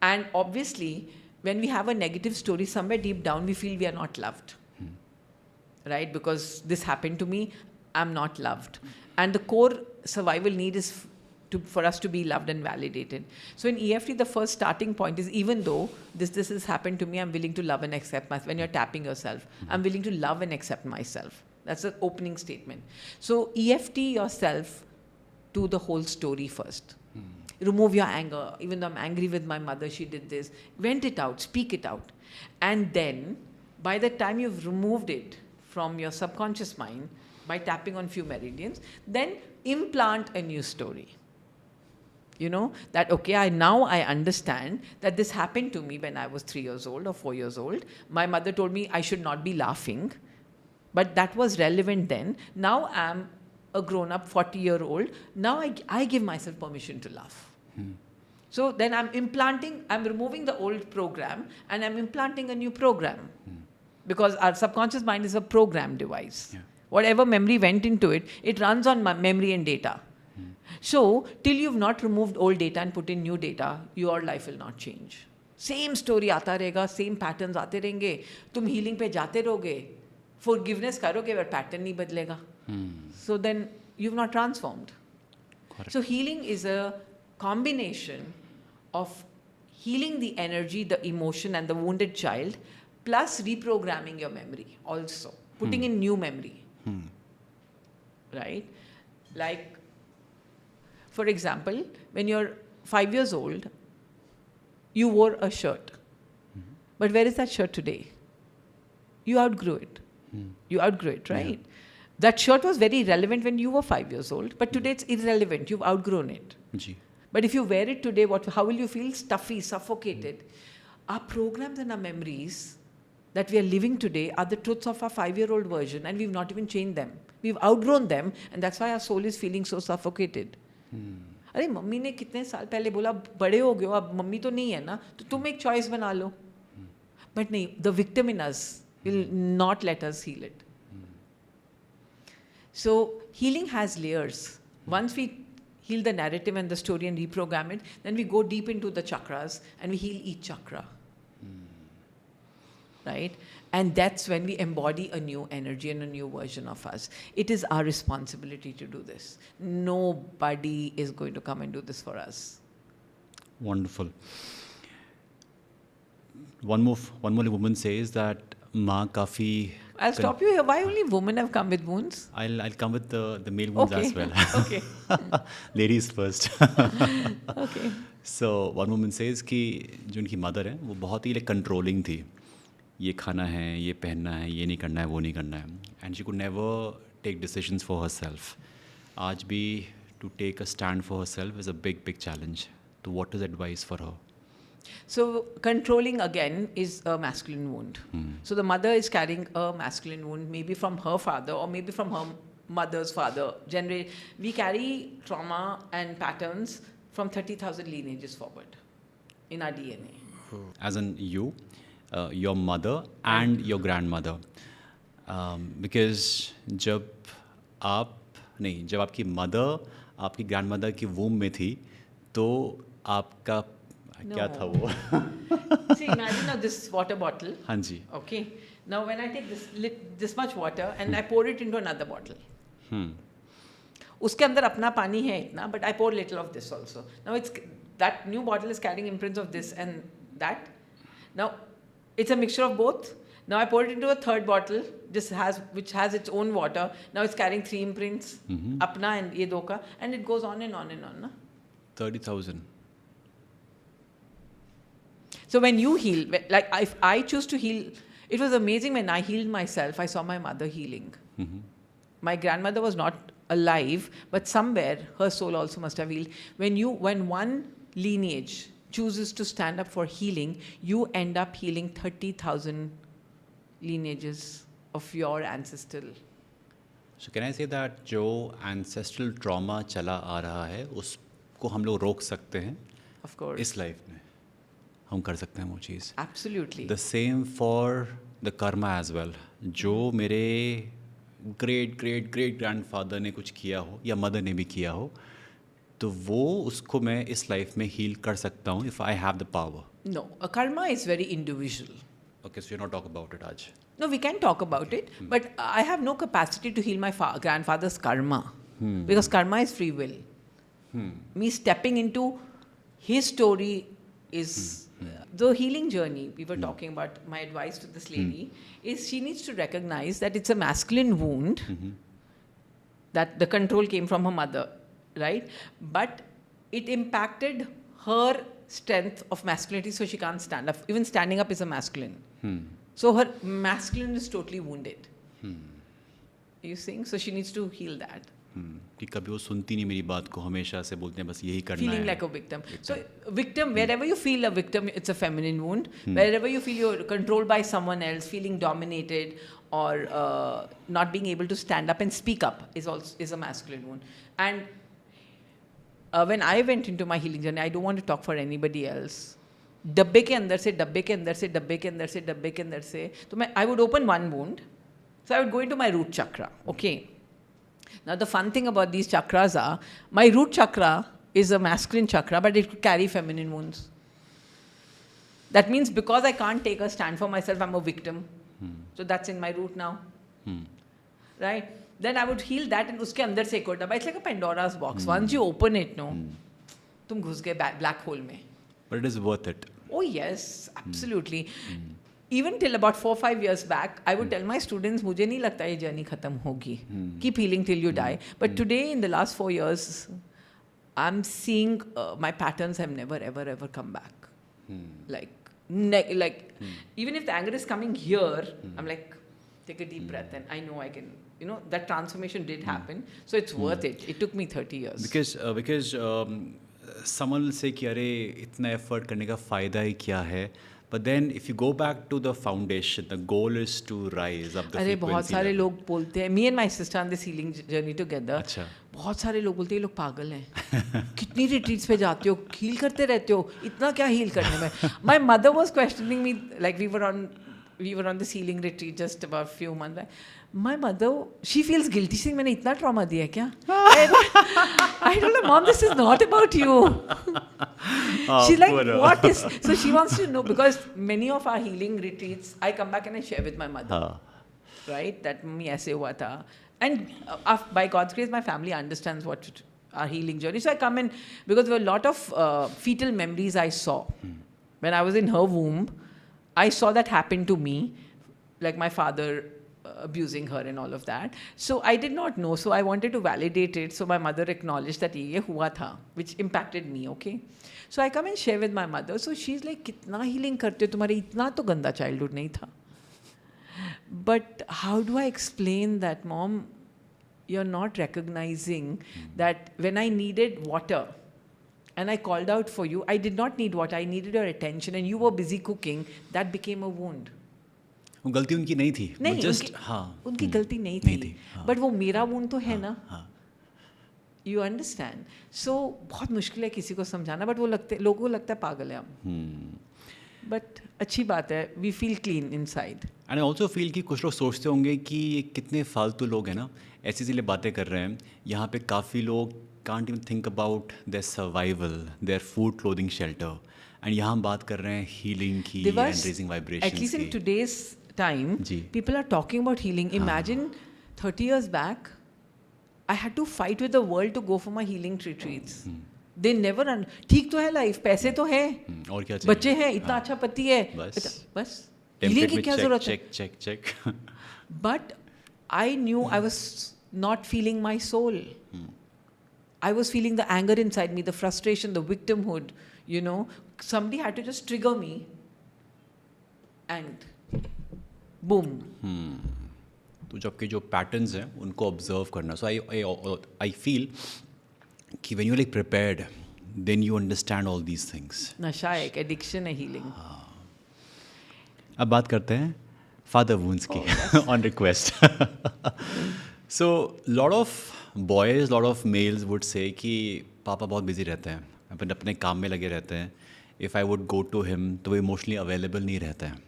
and obviously, when we have a negative story, somewhere deep down we feel we are not loved, right? Because this happened to me, I'm not loved. And the core survival need is for us to be loved and validated. So in EFT, the first starting point is, even though this has happened to me, I'm willing to love and accept myself. When you're tapping yourself, I'm willing to love and accept myself. That's the opening statement. So EFT yourself to the whole story first. Remove your anger. Even though I'm angry with my mother, she did this. Vent it out, speak it out. And then, by the time you've removed it from your subconscious mind, by tapping on few meridians, then implant a new story. That, okay, now I understand that this happened to me when I was 3 years old or 4 years old. My mother told me I should not be laughing, but that was relevant then. Now I'm a grown-up 40-year-old. Now I give myself permission to laugh. So then I'm removing the old program and I'm implanting a new program. Because our subconscious mind is a program device. Yeah. Whatever memory went into it, it runs on memory and data. So till you've not removed old data and put in new data, your life will not change. Same story आता रहेगा, same patterns आते रहेंगे. तुम healing पे जाते रहोगे, forgiveness करोगे, but pattern नहीं बदलेगा. So then you've not transformed. Correct. So healing is a combination of healing the energy, the emotion, and the wounded child, plus reprogramming your memory also, putting in new memory. Right? Like, for example, when you're 5 years old, you wore a shirt. But where is that shirt today? You outgrew it. You outgrew it, right? That shirt was very relevant when you were 5 years old, but today it's irrelevant. You've outgrown it. जी. But if you wear it today, how will you feel? Stuffy, suffocated. Our programs and our memories that we are living today are the truths of our 5-year-old version, and we've not even changed them. We've outgrown them, and that's why our soul is feeling so suffocated. अरे mummy ने कितने साल पहले बोला बड़े हो गए हो, अब मम्मी तो नहीं है ना, तो तुम एक चॉइस बना लो. But नहीं, the victim in us will not let us heal it. So healing has layers. Once we heal the narrative and the story and reprogram it, then we go deep into the chakras and we heal each chakra. Right? And that's when we embody a new energy and a new version of us. It is our responsibility to do this. Nobody is going to come and do this for us. Wonderful. One more woman says that माँ काफ़ी. I'll stop you here. Why only women have come with wounds? I'll come with the male wounds Okay. as well. Okay. Ladies first. Okay. So one woman says कि जो उनकी mother है वो बहुत ही controlling थी. ये खाना है, ये पहनना है, ये नहीं करना है, वो नहीं करना है. And she could never take decisions for herself. आज भी to take a stand for herself is a big challenge. So what is advice for her? So controlling again is a masculine wound. So the mother is carrying a masculine wound, maybe from her father or maybe from her mother's father. Generally, we carry trauma and patterns from 30,000 lineages forward in our DNA. As in you, your mother and your grandmother. Because जब आपकी mother आपकी grandmother की womb में थी, तो आपका क्या था वो? See, imagine now this water bottle. हाँ जी. Okay. Now when I take this much water and I pour it into another bottle. उसके अंदर अपना पानी है इतना, but I pour little of this also. Now that new bottle is carrying imprints of this and that. Now it's a mixture of both. Now I pour it into a third bottle, which has its own water. Now it's carrying 3 imprints, अपना and ये दो का, and it goes on and on and on. Na? 30,000. So when you heal, like if I choose to heal, it was amazing when I healed myself, I saw my mother healing. My grandmother was not alive, but somewhere her soul also must have healed. When one lineage chooses to stand up for healing, you end up healing 30,000 lineages of your ancestral. So can I say that जो ancestral trauma चला आ रहा है उसको हम लोग रोक सकते हैं? Of course. इस लाइफ में हम कर सकते हैं वो चीज़. Absolutely. The same for the karma as well. जो मेरे great grandfather ने कुछ किया हो या mother ने भी किया हो, तो वो उसको मैं इस लाइफ में heal कर सकता हूँ if I have the power. No, a karma is very individual. Okay, so you're not talking about it आज. No, we can talk about it, but I have no capacity to heal my grandfather's karma because karma is free will. Me stepping into his story is the healing journey we were talking about. My advice to this lady is she needs to recognize that it's a masculine wound, that the control came from her mother, right? But it impacted her strength of masculinity, so she can't stand up. Even standing up is a masculine. So her masculine is totally wounded. You seeing? So she needs to heal that. कि कभी वो सुनती नहीं मेरी बात को, हमेशा से बोलते हैं बस यही करना है. Feeling like a victim. So victim, wherever you feel a victim, it's a feminine wound. Wherever you feel you're controlled by someone else, feeling dominated or not being able to stand up and speak up is a masculine wound. And when I went into my healing journey, I don't want to talk for anybody else. डब्बे के अंदर से डब्बे के अंदर से डब्बे के अंदर से डब्बे के अंदर से तो मैं I would open one wound, so I would go into my root chakra. Okay. Now the fun thing about these chakras are my root chakra is a masculine chakra, but it could carry feminine wounds. That means because I can't take a stand for myself, I'm a victim. So that's in my root now. Right? then I would heal that, and उसके अंदर से एक और डब्बा. It's like a Pandora's box. Once you open it, no, तुम घुस गए black hole में. But it is worth it. Oh yes, absolutely. Even till about 4-5 years back, I would tell my students, मुझे नहीं लगता ये journey खत्म होगी. Keep healing till you die. But today, in the last 4 years, I'm seeing my patterns have never ever come back. Like even if the anger is coming here, I'm like, take a deep breath, and I know I can. You know, that transformation did happen, so it's worth it. It took me 30 years. Because someone will say कि अरे इतना effort करने का फ़ायदा ही क्या है? But then if you go back to the foundation, the goal is to rise up the अरे frequency बहुत सारे level. लोग बोलते हैं, me and my sister on this healing journey together. अच्छा. बहुत सारे लोग बोलते हैं ये लोग पागल हैं. कितनी रिट्रीट्स पे जाते हो, हील करते रहते हो, इतना क्या हील करने में? My mother was questioning me, like we were on this healing retreat just about few months back. My mother, she feels guilty saying मैंने इतना trauma दिया है क्या? I told her, Mom, this is not about you. She's like, what is? So she wants to know, because many of our healing retreats, I come back and I share with my mother. Right? That mummy ऐसे हुआ था. And by God's grace, my family understands what our healing journey. So I come in, because there were a lot of fetal memories I saw. When I was in her womb, I saw that happen to me, like my father abusing her and all of that. So I did not know. So I wanted to validate it. So my mother acknowledged that ये हुआ था, which impacted me, okay? So I come and share with my mother. So she's like, कितना healing करते हो, तुम्हारे इतना तो गंदा childhood नहीं था. But how do I explain that, Mom? You're not recognizing that when I needed water and I called out for you, I did not need water. I needed your attention, and you were busy cooking. That became a wound. वो गलती उनकी नहीं थी. नहीं, just उनकी गलती नहीं थी. But वो मेरा wound तो है ना. You understand? So बहुत मुश्किल है किसी को समझाना, but लोगों को लगता है पागल है हम. But अच्छी बात है, we feel clean inside. And I also feel कि कुछ लोग सोचते होंगे कि ये कितने फालतू लोग हैं ना, ऐसी बातें कर रहे हैं. यहाँ पे काफ़ी लोग can't even think about their survival, their food, clothing, shelter. And यहाँ हम बात कर रहे हैं healing की and raising vibrations. At least in today's time, people are talking about healing. Imagine 30 years back, I had to fight with the world to go for my healing retreats. They never ठीक तो है life, पैसे तो है, और क्या चाहिए? बच्चे हैं, इतना अच्छा पति है, बस healing की क्या जरूरत है? check. But I knew I was not feeling my soul. I was feeling the anger inside me, the frustration, the victimhood. You know, somebody had to just trigger me, and boom. तो जब के जो patterns हैं उनको observe करना. So I feel कि when you like prepared, then you understand all these things. नशा एक एडिक्शन है हीलिंग. अब बात करते हैं फादर वुंड्स की on request. So lot of boys, lot of males would say कि पापा बहुत बिजी रहते हैं, अपने काम में लगे रहते हैं. If I would go to him तो वो इमोशनली अवेलेबल नहीं रहते हैं,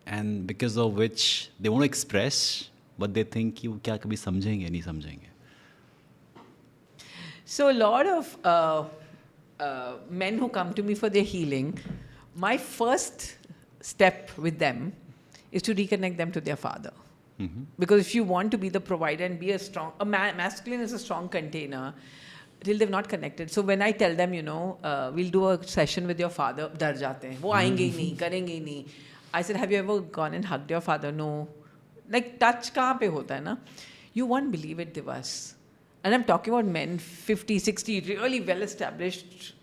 and because of which they want to express but they think कि वो क्या कभी समझेंगे नहीं समझेंगे. So a lot of men who come to me for their healing, my first step with them is to reconnect them to their father. Because if you want to be the provider and be masculine is a strong container, till they've not connected. So when I tell them, you know, we'll do a session with your father, डर जाते हैं, वो आएंगे ही नहीं, करेंगे ही नहीं. I said, have you ever gone and hugged your father? No. Like touch कहाँ पे होता है ना? You won't believe it, Divas. And I'm talking about men 50, 60, really well established,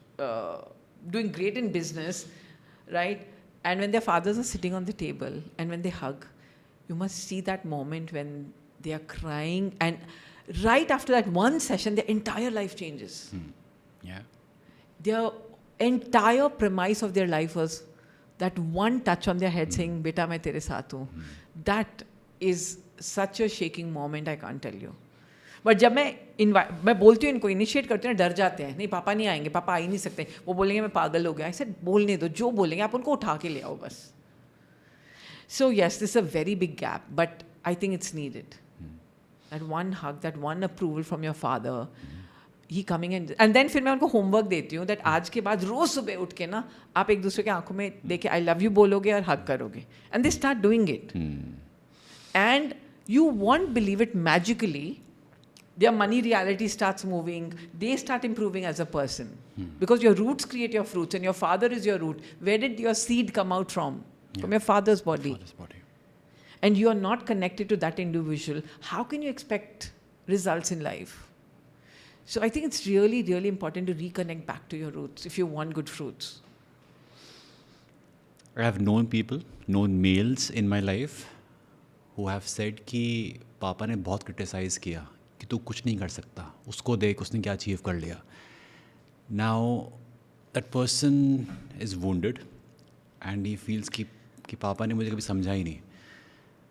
doing great in business, right? And when their fathers are sitting on the table and when they hug, you must see that moment when they are crying, and right after that one session, their entire life changes. Yeah. Their entire premise of their life was that one touch on their head saying, "Beta, मैं तेरे साथ हूँ." That is such a shaking moment, I can't tell you. But जब मैं बोलती हूँ इनको, initiate करती हूँ, डर जाते हैं, नहीं पापा नहीं आएंगे, पापा आ ही नहीं सकते, वो बोलेंगे मैं पागल हो गया. ऐसे बोलने दो, जो बोलेंगे आप उनको उठा के ले आओ बस. So yes, this a very big gap, but I think it's needed. That one hug, that one approval from your father, he coming and then फिर मैं उनको होमवर्क देती हूँ दैट आज के बाद रोज सुबह उठ के ना आप एक दूसरे के आंखों में देखे आई लव यू बोलोगे और हग करोगे, and they start doing it. And you won't believe it, magically their money reality starts moving, they start improving as a person. Because your roots create your fruits, and your father is your root. Where did your seed come out from? From your father's body. Father's body. And you are not connected to that individual. How can you expect results in life? So I think it's really, really important to reconnect back to your roots if you want good fruits. I have known people, known males in my life who have said कि पापा ने बहुत criticise किया कि तू कुछ नहीं कर सकता, उसको देख उसने क्या अचीव कर लिया. Now that person is wounded and he feels कि पापा ने मुझे कभी समझा ही नहीं.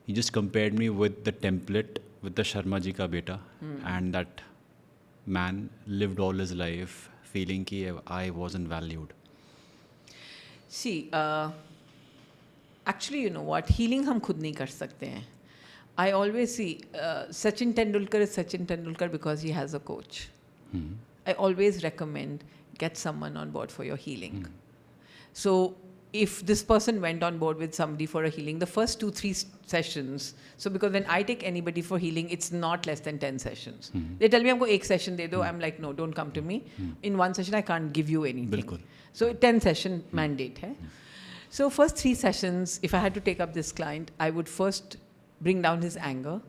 He just compared me with the template with the Sharma ji ka beta, and that man lived all his life feeling कि I wasn't valued. See, actually, you know what? Healing हम खुद नहीं कर सकते हैं. I always see Sachin Tendulkar is Sachin Tendulkar because he has a coach. I always recommend get someone on board for your healing. So if this person went on board with somebody for a healing, the first 2-3 sessions, so because when I take anybody for healing, it's not less than 10 sessions. They tell me हमको एक session दे दो, I'm like, no, don't come to me. In one session, I can't give you anything. बिल्कुल. So 10 session mandate है. So first 3 sessions, if I had to take up this client, I would first bring down his anger,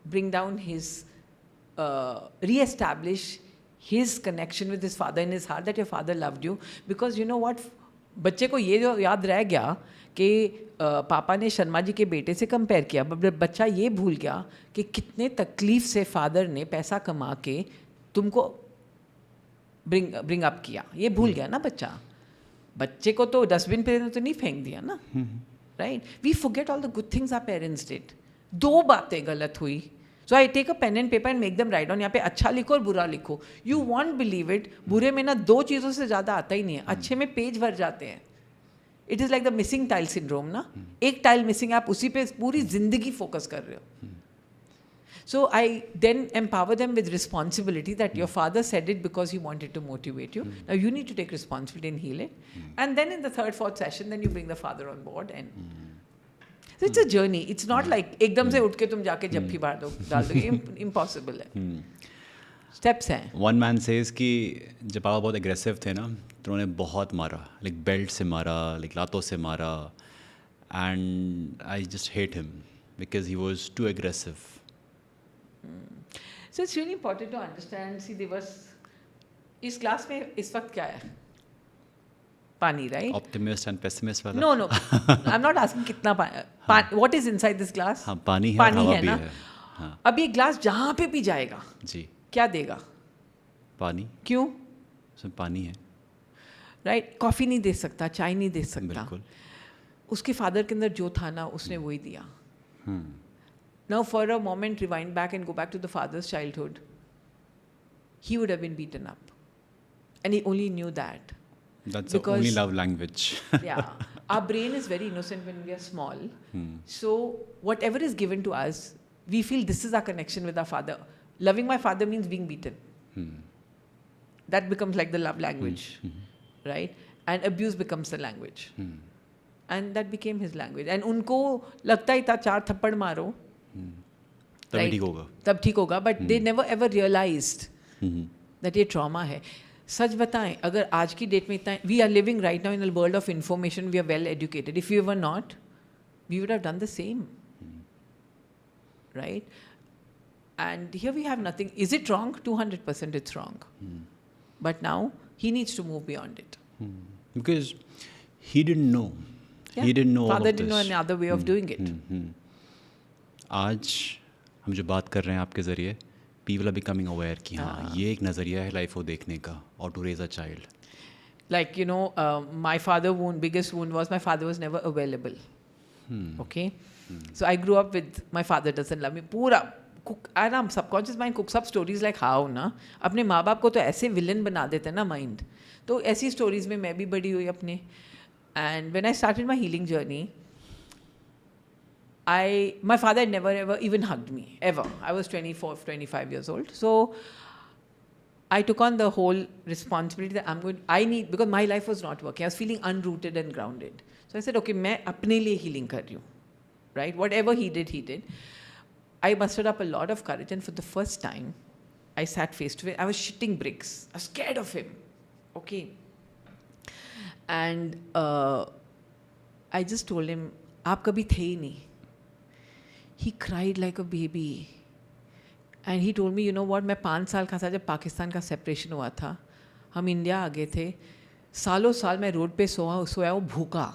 bring down his, re-establish his connection with his father in his heart, that your father loved you. Because you know what, बच्चे को ये जो याद रह गया कि पापा ने शर्मा जी के बेटे से कंपेयर किया, बच्चा ये भूल गया कि कितने तकलीफ से फादर ने पैसा कमा के तुमको ब्रिंग अप किया. ये भूल गया ना बच्चा. बच्चे को तो डस्टबिन पे तो नहीं फेंक दिया ना. Right? We forget all the good things our parents did. 2 बातें गलत हुई. So I take a pen and paper and make them write down. यहाँ पे अच्छा लिखो और बुरा लिखो. यू वॉन्ट बिलीव इट, बुरे में ना 2 चीज़ों से ज़्यादा आता ही नहीं है. अच्छे में पेज भर जाते हैं. It is like the missing tile syndrome ना. एक टाइल मिसिंग है, आप उसी पे पूरी जिंदगी फोकस कर रहे हो. So I then empower them with responsibility that your father said it because he wanted to motivate you. Now you need to take responsibility and heal it. And then in the 3rd, 4th session, then you bring the father on board. And so it's a journey. It's not like एकदम से उठ के तुम जाके जप्फी डाल दो. Impossible है. Steps हैं. One man says कि जब पापा बहुत aggressive थे ना, तो उन्होंने बहुत मारा, like belt से मारा, like लातों से मारा, and I just hate him because he was too aggressive. So it's really important to understand. See, there was इस क्लास में इस वक्त क्या है? पानी, right? Optimist and pessimist वाला. No. I'm not asking कितना पानी. What is inside this glass? हाँ, पानी है, पानी हवा है भी ना. है. हाँ. अब ये ग्लास जहाँ पे भी जाएगा, जी. क्या देगा? पानी. क्यों? उसमें पानी है. राइट? कॉफी नहीं दे सकता, चाय नहीं दे सकता. बिल्कुल. उसके फादर के अंदर जो था ना, उसने वही दिया. Now for a moment rewind back and go back to the father's childhood. He would have been beaten up. And he only knew that. That's the only love language. Yeah. Our brain is very innocent when we are small. So whatever is given to us, we feel this is our connection with our father. Loving my father means being beaten. That becomes like the love language. Right? And abuse becomes the language. And that became his language. And उनको लगता ही था 4 थप्पड़ मारो. तब ठीक होगा. तब ठीक होगा. But they never ever realized that ये trauma है. सच बताएं, अगर आज की डेट में इतना, we are living right now in a world of information, we are well educated. If we were not, we would have done the same. Right? And here we have nothing. Is it wrong? 200% it's wrong. But now he needs to move beyond it. Because he didn't know. He didn't know all of Father this. didn't know another way of doing it. आज हम जो बात कर रहे हैं आपके ज़रिए, people are becoming aware कि हाँ ये एक नज़रिया है लाइफ को देखने का, or to raise a child. Like, you know, my biggest wound was my father was never available. Okay? So I grew up with my father doesn't love me. पूरा आराम subconscious mind cooks up stories like how ना, अपने माँ बाप को तो ऐसे villain बना देते हैं ना mind. तो ऐसी stories में मैं भी बड़ी हुई अपने. And when I started my healing journey, my father had never ever even hugged me, ever. I was 24, 25 years old. So I took on the whole responsibility that because my life was not working. I was feeling unrooted and grounded. So I said, okay, मैं अपने लिए healing कर रही हूँ, right? Whatever he did. I mustered up a lot of courage, and for the first time, I sat face to face. I was shitting bricks. I was scared of him. Okay. And I just told him, "आप कभी थे ही नहीं." He cried like a baby. And he told me, you know what, मैं 5 साल का था जब पाकिस्तान का सेपरेशन हुआ था. हम इंडिया आ गए थे. सालों साल मैं रोड पे सोया हूँ भूखा.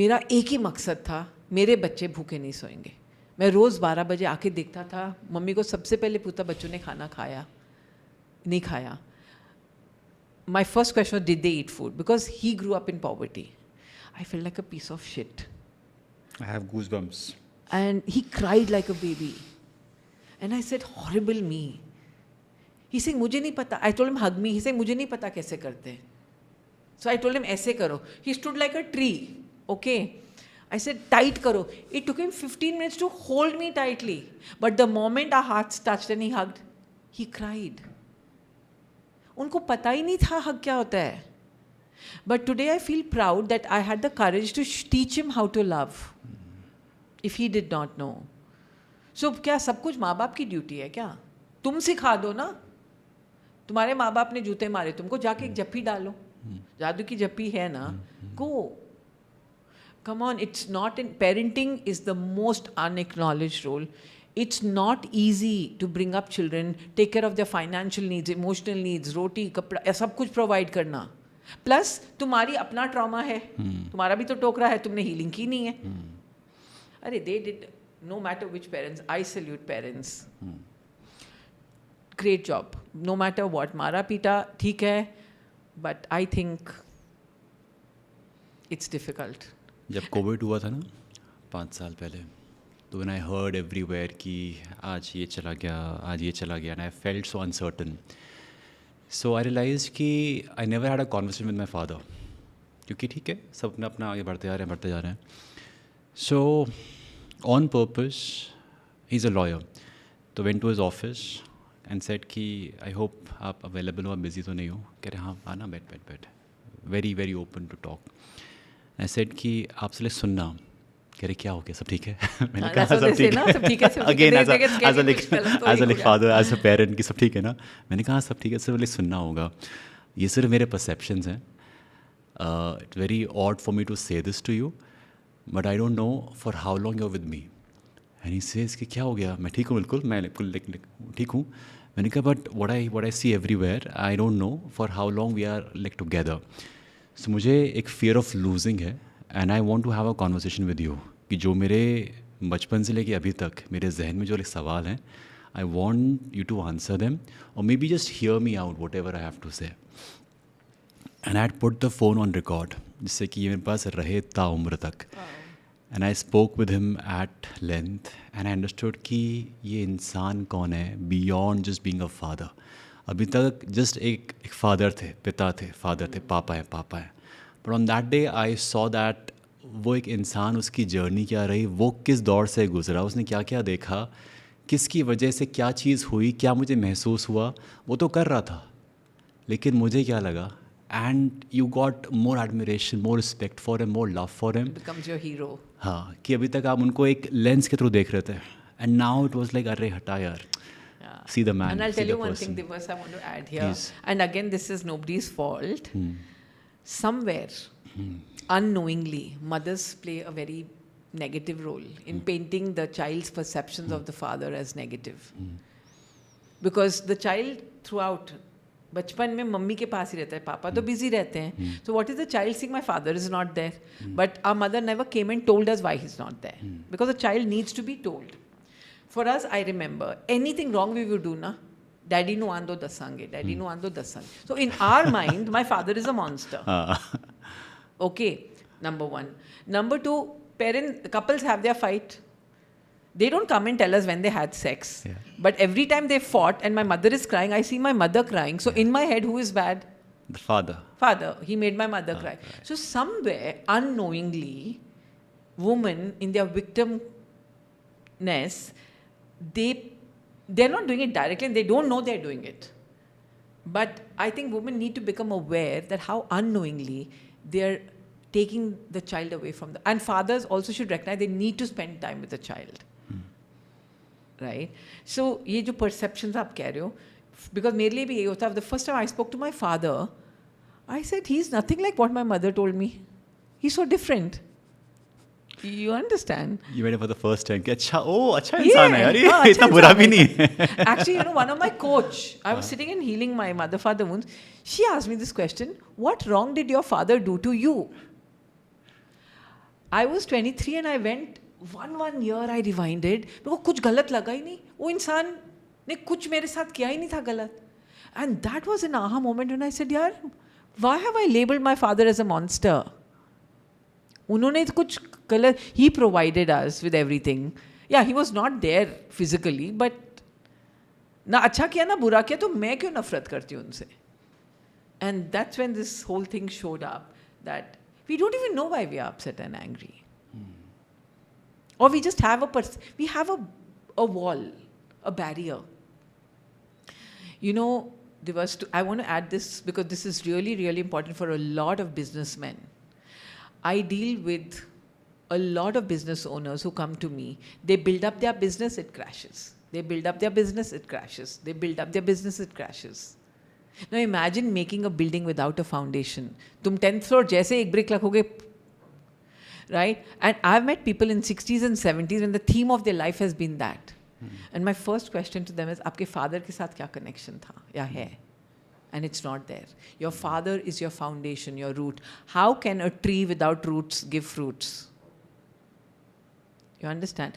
मेरा एक ही मकसद था, मेरे बच्चे भूखे नहीं सोएंगे. मैं रोज़ 12 बजे आके देखता था, मम्मी को सबसे पहले पूछता बच्चों ने खाना खाया, नहीं खाया. My first question was, did they eat food? Because he grew up in poverty. I felt like a piece of shit. I have goosebumps. And he cried like a baby. And I said, horrible me. He said, मुझे नहीं पता. I told him, hug me. He said, मुझे नहीं पता कैसे करते हैं. So I told him, ऐसे करो. He stood like a tree. Okay. I said, tight karo. It took him 15 minutes to hold me tightly. But the moment our hearts touched and he hugged, he cried. उनको पता ही नहीं था hug क्या होता है. But today I feel proud that I had the courage to teach him how to love. If he did not know. So क्या सब कुछ माँ बाप की ड्यूटी है क्या? तुम सिखा दो ना. तुम्हारे माँ बाप ने जूते मारे तुमको, जाके एक जप्पी डालो. जादू की जप्पी है ना. Go. Come on, it's not in parenting is the most unacknowledged role. It's not easy to bring up children, take care of their financial needs, emotional needs, roti, कपड़ा, सब कुछ provide करना. Plus तुम्हारी अपना trauma है. तुम्हारा भी तो टोकरा है, तुमने healing की नहीं है. अरे they did, no matter which parents, I salute parents. Great job. No matter what, मारा पीटा ठीक है, but I think it's difficult. जब कोविड हुआ था ना 5 साल पहले, तो when I heard everywhere कि आज ये चला गया, and I felt so uncertain. So I realized कि I never had a conversation with my father. क्योंकि ठीक है, सब अपना आगे बढ़ते जा रहे हैं. So on purpose, he's a lawyer. तो went to his office and said कि I hope आप available हो, आप busy तो नहीं हो. कह रहे हाँ आना, बैठ. Very very open to talk. I said कि आपसे सुनना. कह रहे क्या हो गया, सब ठीक है? मैंने कहा सब ठीक है. Again as a father, as a parent कि सब ठीक है ना. मैंने कहा सब ठीक है, सिर्फ सुनना होगा. ये सिर्फ मेरे perceptions हैं. It's very odd for me to say this to you, but I don't know for how long you're with me. And he says कि क्या हो गया? मैं ठीक हूँ बिल्कुल, मैं बिल्कुल ठीक हूँ. मैंने कहा but what I see everywhere, I don't know for how long we are like together. So मुझे एक fear of losing है, and I want to have a conversation with you कि जो मेरे बचपन से लेके अभी तक मेरे जहन में जो सवाल हैं, I want you to answer them or maybe just hear me out whatever I have to say. And I had put the phone on record जिससे कि ये मेरे पास रहे ताउम्र तक. And I spoke with him at length and I understood कि ये इंसान कौन है beyond just being a father. अभी तक just एक father थे, पिता थे, father थे, पापा है. But on that day I saw that वो एक इंसान, उसकी जर्नी क्या रही, वो किस दौर से गुजरा, उसने क्या क्या देखा, किसकी वजह से क्या चीज़ हुई, क्या मुझे महसूस हुआ, वो तो कर रहा था. लेकिन मुझे क्या लगा, and you got more admiration, more respect for him, more love for him. Becomes your hero. हाँ, कि अभी तक आप उनको एक लेंस के थ्रू देख रहे थे. And now it was like, अरे हटा यार. See the man. And I'll tell you one person. thing, Divas, I want to add here. Please. And again, this is nobody's fault. Somewhere, unknowingly, mothers play a very negative role in painting the child's perceptions of the father as negative. Because the child throughout, बचपन में mummy के पास ही रहता है, पापा तो busy रहते हैं. So what is the child seeing? My father is not there. But our mother never came and told us why he's not there. Because the child needs to be told. For us, I remember, anything wrong we would do, na, daddy nu ando dasange, daddy nu ando dasange. So in our mind, my father is a monster. Okay, number one. Number two, couples have their fight. They don't come and tell us when they had sex. Yeah. But every time they fought and my mother is crying, I see my mother crying. So in my head, who is bad? The father. Father. He made my mother cry. Right. So somewhere, unknowingly, women in their victimness, they're not doing it directly and they don't know they're doing it. But I think women need to become aware that how unknowingly they're taking the child away from them. And fathers also should recognize they need to spend time with the child. right? So ये जो perceptions आप कह रहे हो, because मेरे लिए भी यही होता है. The first time I spoke to my father, I said he's nothing like what my mother told me. He's so different. You understand? You made it for the first time कि अच्छा इंसान है यार, ये हाँ, इतना अच्छा बुरा भी इंसान नहीं है. है. Actually, one of my coach, I was sitting and healing my mother-father wounds. She asked me this question: what wrong did your father do to you? I was 23 and I went one year. I rewinded. मेरे को कुछ गलत लगा ही नहीं. वो इंसान ने कुछ मेरे साथ किया ही नहीं था गलत. And that was an aha moment when I said, यार, why have I labeled my father as a monster? उन्होंने कुछ गलत. He provided us with everything. Yeah, he was not there physically, but ना अच्छा किया ना बुरा किया, तो मैं क्यों नफरत करती हूँ उनसे? And that's when this whole thing showed up, that we don't even know why we are upset and angry. Or we just have we have a wall, a barrier. You know, I want to add this because this is really, really important for a lot of businessmen. I deal with a lot of business owners who come to me. They build up their business, it crashes. They build up their business, it crashes. They build up their business, it crashes. Now imagine making a building without a foundation. तुम 10th floor जैसे एक brick रखोगे, right? And I've met people in 60s and 70s when the theme of their life has been that. And my first question to them is, आपके father के साथ क्या connection था या है? And it's not there. Your father is your foundation, your root. How can a tree without roots give fruits? You understand?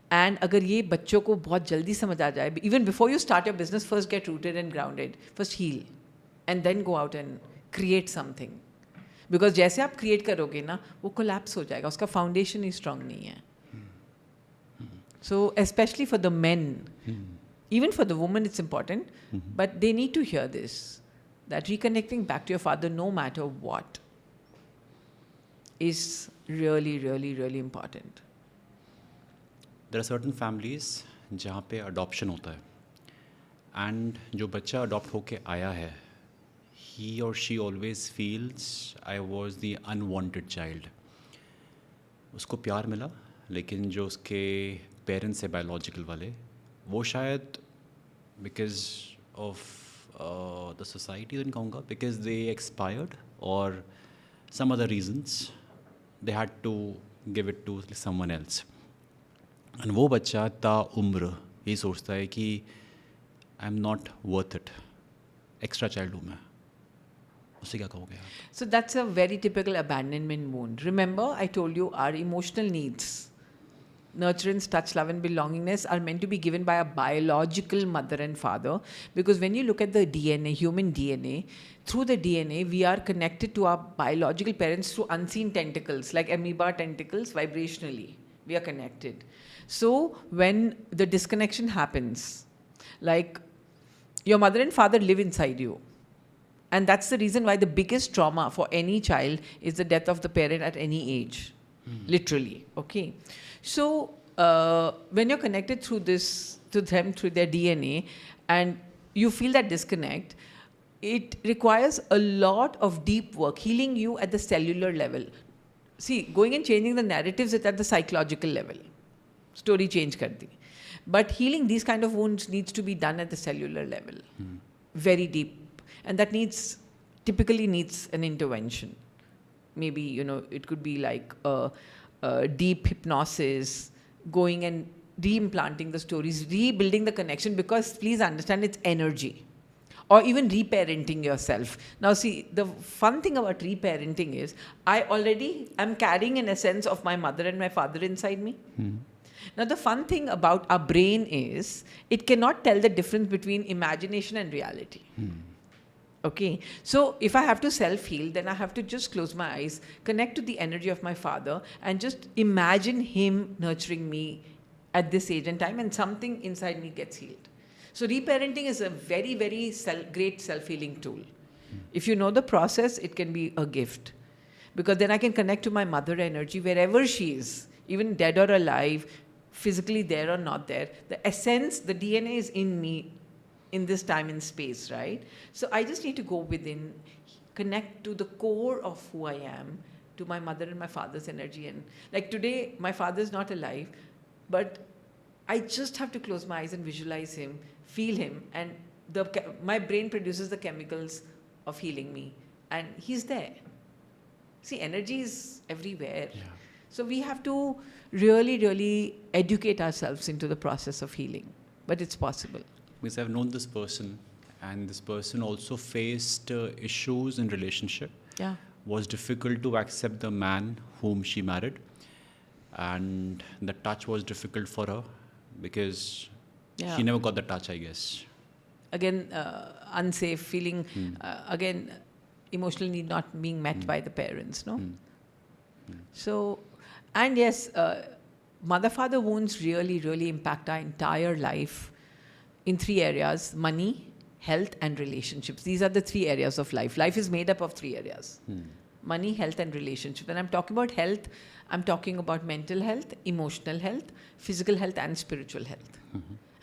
And अगर ये बच्चों को बहुत जल्दी समझ आ जाए, even before you start your business, first get rooted and grounded. First heal. And then go out and create something. Because जैसे आप create करोगे ना, वो collapse हो जाएगा. उसका foundation ही strong नहीं है. So especially for the men, even for the women it's important, but they need to hear this, that reconnecting back to your father no matter what is really, really, really important. There are certain families जहाँ पे adoption होता है, and जो बच्चा adopt होके आया है, he or she always feels I was the unwanted child. उसको प्यार मिला, लेकिन जो उसके पेरेंट्स है बायोलॉजिकल वाले, वो शायद बिकॉज ऑफ द सोसाइटी नहीं कहूँगा, बिकॉज दे एक्सपायर्ड और some other reasons they had to give it to someone else. And वो बच्चा ताउम्र ये सोचता है कि I am not worth it, extra child हूँ मैं. उससे क्या कहोगे आप? So that's a very typical abandonment wound. Remember, I told you our emotional needs, nurturance, touch, love and belongingness are meant to be given by a biological mother and father, because when you look at the DNA, human DNA, through the DNA we are connected to our biological parents through unseen tentacles, like amoeba tentacles. Vibrationally we are connected. So when the disconnection happens, like your mother and father live inside you, and that's the reason why the biggest trauma for any child is the death of the parent at any age. Literally. Okay. So when you're connected through this to them through their DNA, and you feel that disconnect, it requires a lot of deep work, healing you at the cellular level. See, going and changing the narratives is at the psychological level. Story change kar di. But healing these kind of wounds needs to be done at the cellular level. Very deep. And that typically needs an intervention. Maybe, it could be like a deep hypnosis, going and reimplanting the stories, rebuilding the connection, because please understand, it's energy. Or even reparenting yourself. Now see, the fun thing about reparenting is, I already am carrying an essence of my mother and my father inside me. Now the fun thing about our brain is, it cannot tell the difference between imagination and reality. Okay, so if I have to self-heal, then I have to just close my eyes, connect to the energy of my father, and just imagine him nurturing me at this age and time, and something inside me gets healed. So reparenting is a very, very great self-healing tool. If you know the process, it can be a gift. Because then I can connect to my mother energy wherever she is, even dead or alive, physically there or not there. The essence, the DNA is in me, in this time and space, right? So I just need to go within, connect to the core of who I am, to my mother and my father's energy. And like today, my father's not alive, but I just have to close my eyes and visualize him, feel him, and my brain produces the chemicals of healing me, and he's there. See, energy is everywhere. Yeah. So we have to really, really educate ourselves into the process of healing. But it's possible. Because I've known this person, and this person also faced issues in relationship. Yeah. Was difficult to accept the man whom she married, and the touch was difficult for her because Yeah. she never got the touch, I guess. Again, unsafe, feeling, again, emotional need not being met by the parents, no? So, and yes, mother-father wounds really, really impact our entire life in 3 areas: money, health, and relationships. These are the 3 areas of life. Life is made up of 3 areas: money, health, and relationship. When I'm talking about health, I'm talking about mental health, emotional health, physical health, and spiritual health.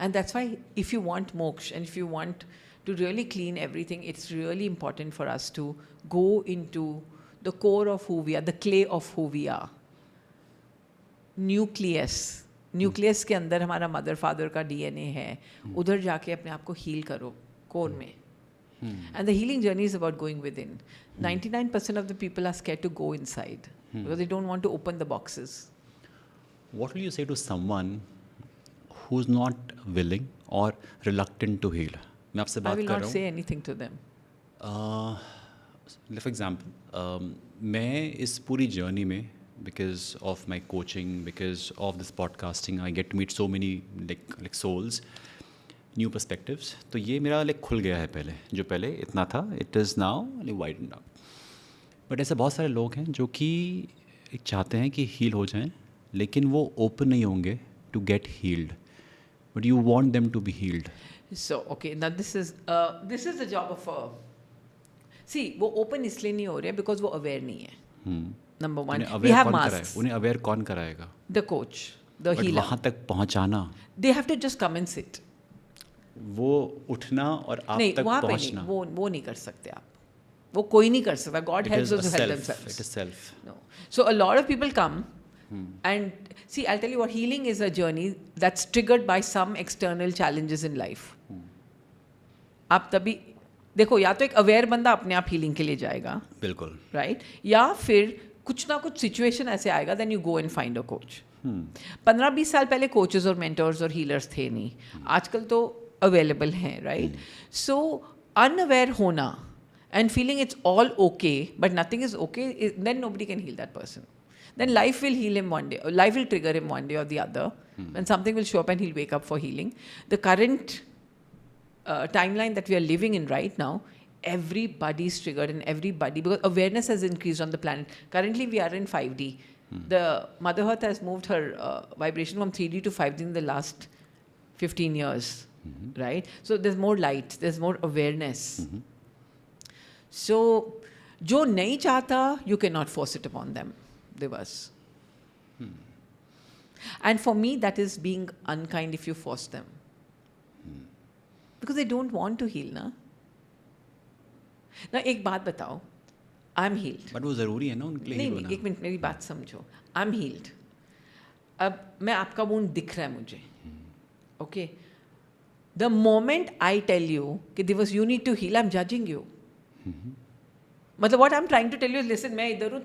And that's why if you want moksha and if you want to really clean everything, it's really important for us to go into the core of who we are, the clay of who we are. Nucleus के अंदर हमारा mother father का DNA है, उधर जाके अपने आप को हील करो कोर में. And the healing journey is about going within. 99% of the people are scared to go inside because they don't want to open the boxes. What will you say to someone who's not willing or reluctant to heal? मैं आपसे I बात will कर not रहा say anything to them. हूँ. For example, मैं इस पूरी journey में, because of my coaching, because of this podcasting, I get to meet so many like souls, new perspectives. तो ये मेरा like खुल गया है पहले, जो पहले इतना था, it is now like widened up. But ऐसे बहुत सारे लोग हैं जो कि चाहते हैं कि heal हो जाएं, लेकिन वो open नहीं होंगे to get healed. But you want them to be healed. So, okay, now this is the job of a... See, वो open इसलिए नहीं हो रहे because वो aware नहीं है. Number one, we have masks. उन्हें aware कौन कराएगा? The coach, the But healer. वहाँ तक पहुँचाना, They have to just come and sit. वो उठना और आप नहीं, तक वहाँ पे नहीं, पहुँचना. वो नहीं कर सकते आप. वो कोई नहीं कर सकता. God It helps is those a who help self. themselves. It is self. No. So a lot of people come and see, I'll tell you what, healing is a journey that's triggered by some external challenges in life. आप तभी देखो, या तो एक aware बंदा अपने आप healing के लिए जाएगा, बिल्कुल. राइट, या फिर कुछ ना कुछ सिचुएशन ऐसे आएगा, then you go and find a coach. 15-20 साल पहले कोचेस और मेंटर्स और हीलर्स थे नहीं, आजकल तो अवेलेबल हैं, राइट. सो अनअवेयर होना and feeling it's all okay but nothing is okay, then nobody can heal that person. Then life will heal him one day, or life will trigger him one day or the other, and something will show up and he'll wake up for healing. The current timeline that we are living in right now, everybody's triggered, and everybody, because awareness has increased on the planet. Currently we are in 5D. The Mother Earth has moved her vibration from 3D to 5D in the last 15 years, right? So there's more light, there's more awareness. So जो नहीं चाहता, you cannot force it upon them, Divas. And for me, that is being unkind if you force them. Because they don't want to heal, na? Now, एक बात बताओ, I'm healed. But वो ज़रूरी है ना उनके लिए heal नहीं, होना. एक मिनट मेरी बात समझो. I'm healed. अब मैं आपका वुंड दिख रहा है मुझे. Okay. The moment I tell you कि Divas, you need to heal, I'm judging you. मतलब what I'm trying to tell you is, listen, मैं इधर हूँ,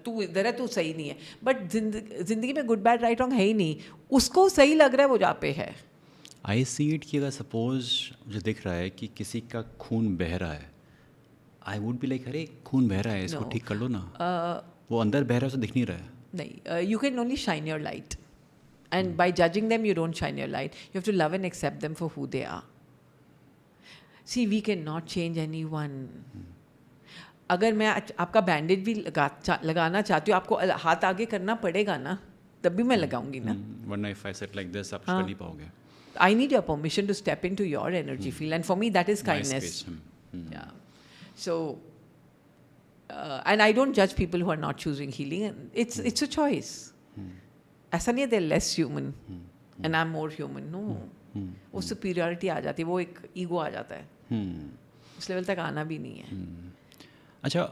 तू इधर है, तू सही नहीं है. बट जिंदगी में गुड बैड राइट रॉन्ग है ही नहीं. उसको सही लग रहा है, वो जहाँ पे है. आई सी इट कि अगर सपोज मुझे दिख रहा है कि किसी का खून बह रहा है, आई वुड बी लाइक, अरे खून बह रहा है, इसको ठीक कर लो ना. वो अंदर बह रहा है, उसे दिख नहीं रहा है. नहीं, you can only shine your light, and by judging them you don't shine your light. You have to love and accept them for who they are. See, we can not change anyone. अगर मैं आपका bandage भी लगाना चाहती हूँ, आपको हाथ आगे करना पड़ेगा ना, तब भी मैं लगाऊंगी ना. वरना if I set like this, आप कर नहीं पाओगे. I need your permission to step into your energy field, and for me that is kindness. Yeah. So, and I don't judge people who are not choosing healing. It's a choice. ऐसा नहीं है they're less human and I'm more human. No. वो superiority आ जाती है, वो एक ego आ जाता है. उस लेवल तक आना भी नहीं है. अच्छा,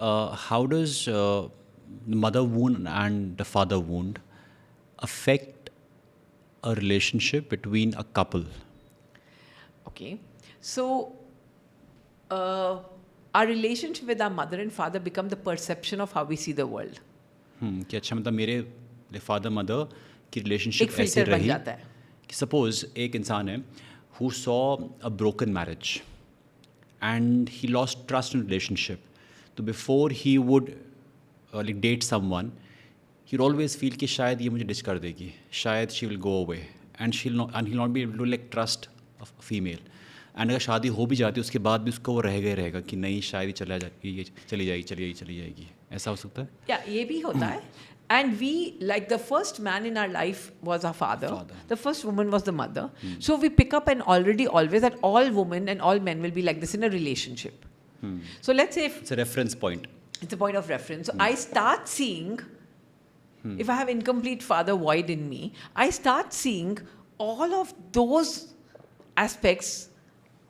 how does the mother wound and the father wound affect a relationship between a couple. Okay, so our relationship with our mother and father become the perception of how we see the world. कि अच्छा मतलब मेरे father mother की एक relationship ऐसे filter बन रही जाता है. कि सपोज एक इंसान है who saw a broken marriage and he lost trust in relationship. तो before he would like date someone, he'd always feel कि शायद ये मुझे डिच कर देगी, शायद she will go away and he'll not be able to like trust a female. And अगर शादी हो भी जाती है उसके बाद भी उसको वो रहेगा कि नहीं शायद ही चली जाएगी. ऐसा हो सकता है. या ये भी होता है. And we, like the first man in our life was our father. The first woman was the mother. So we pick up and always that all women and all men will be like this in a relationship. So let's say it's a reference point. It's a point of reference. So I start seeing, if I have incomplete father void in me, I start seeing all of those aspects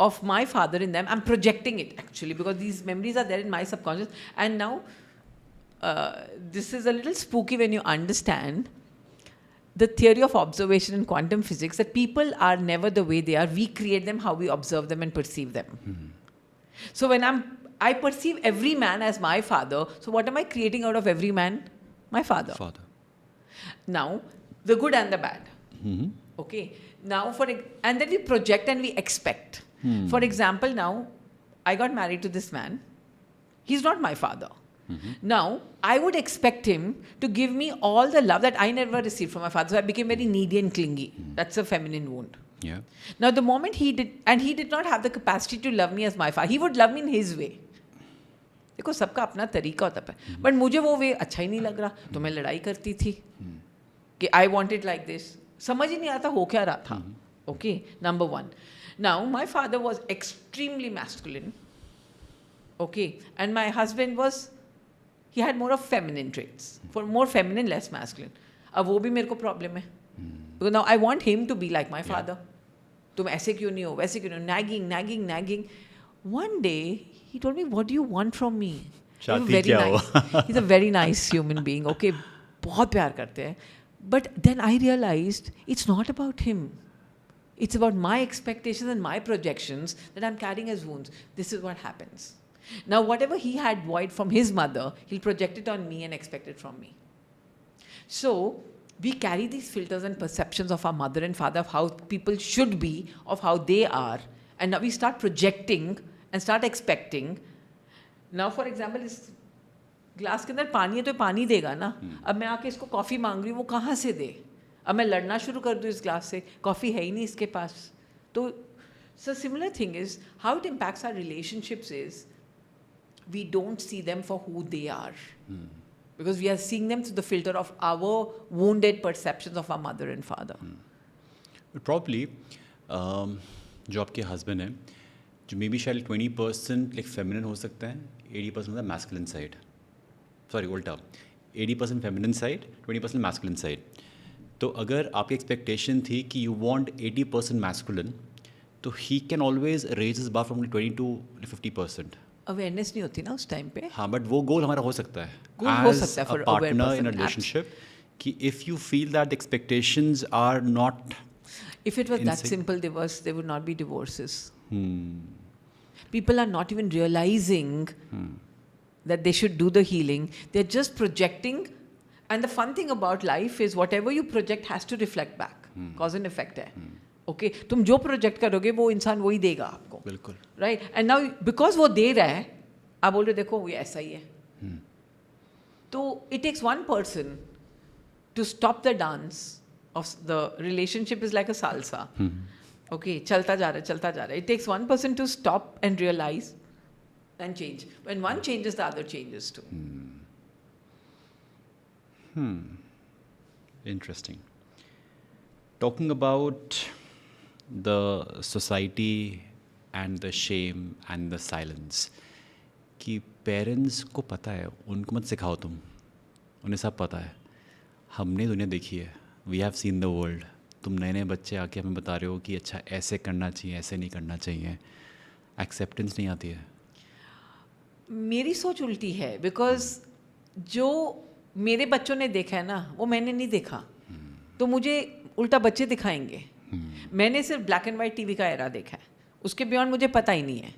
of my father in them. I'm projecting it actually because these memories are there in my subconscious. And now, this is a little spooky when you understand the theory of observation in quantum physics, that people are never the way they are. We create them how we observe them and perceive them. So when I perceive every man as my father, so what am I creating out of every man? My father. Now, the good and the bad. Okay. Now, and then we project and we expect. For example, now, I got married to this man. He's not my father. Now, I would expect him to give me all the love that I never received from my father. So I became very needy and clingy. That's a feminine wound. Yeah. Now, the moment he did not have the capacity to love me as my father. He would love me in his way. देखो सबका अपना तरीका होता है. But मुझे वो वे अच्छा ही नहीं लग रहा. तो मैं लड़ाई करती थी कि I want it like this. समझ ही नहीं आता हो क्या रहा था. Okay, number one. Now, my father was extremely masculine. Okay, and my husband was, he had more of feminine traits. For more feminine, less masculine. अब वो भी मेरे को problem है. Because now I want him to be like my father. तुम ऐसे क्यों नहीं हो, वैसे क्यों नहीं हो, nagging. One day, he told me, what do you want from me? He's a very nice human being. Okay, बहुत प्यार करते हैं. But then I realized it's not about him. It's about my expectations and my projections that I'm carrying as wounds. This is what happens. Now, whatever he had void from his mother, he'll project it on me and expect it from me. So, we carry these filters and perceptions of our mother and father, of how people should be, of how they are, and now we start projecting and start expecting. Now, for example, इस glass के अंदर पानी है तो पानी देगा ना. अब मैं आके इसको कॉफ़ी मांग रही हूँ, वो कहाँ से दे? अब मैं लड़ना शुरू कर दूँ इस ग्लास से, कॉफ़ी है ही नहीं इसके पास. तो so similar thing is how it impacts our relationships is we don't see them for who they are. Because we are seeing them through the filter of our wounded perceptions of our mother and father. Probably जो आपके husband हैं, जो may be शायद 20% like feminine हो सकता है, 80% मतलब masculine side. Sorry उल्टा, 80% फेमिनिन साइड, 20% मैस्कुलिन साइड. तो अगर आपकी एक्सपेक्टेशन थी कि यू वांट 80% मैस्कुलिन, तो he can always raise his bar from 20 to 50%. Awareness नहीं होती ना उस टाइम पे. हाँ, बट वो गोल हमारा हो सकता है as a partner in a relationship कि if you feel that expectations are not. If it was that simple, there would not be divorces. People are not even realizing that they should do the healing. They're just projecting. And the fun thing about life is whatever you project has to reflect back. Cause and effect है. Okay, तुम जो project करोगे वो इंसान वही देगा आपको. बिल्कुल. Right? And now because वो दे रहा है, आप बोल रहे देखो ये ऐसा ही है. तो it takes one person to stop the dance of the relationship is like a salsa. Okay, चलता जा रहा है. It takes one person to stop and realize and change. When one changes, the other changes too. Interesting. Talking about the society and the shame and the silence, कि parents को पता है, उनको मत सिखाओ तुम, उन्हें सब पता है. हमने दुनिया देखी है, we have seen the world. तुम नए नए बच्चे आके हमें बता रहे हो कि अच्छा ऐसे करना चाहिए, ऐसे नहीं करना चाहिए. एक्सेप्टेंस नहीं आती है. मेरी सोच उल्टी है, बिकॉज जो मेरे बच्चों ने देखा है ना वो मैंने नहीं देखा. तो मुझे उल्टा बच्चे दिखाएंगे. मैंने सिर्फ ब्लैक एंड वाइट टीवी का एरा देखा है, उसके बियॉन्ड मुझे पता ही नहीं है.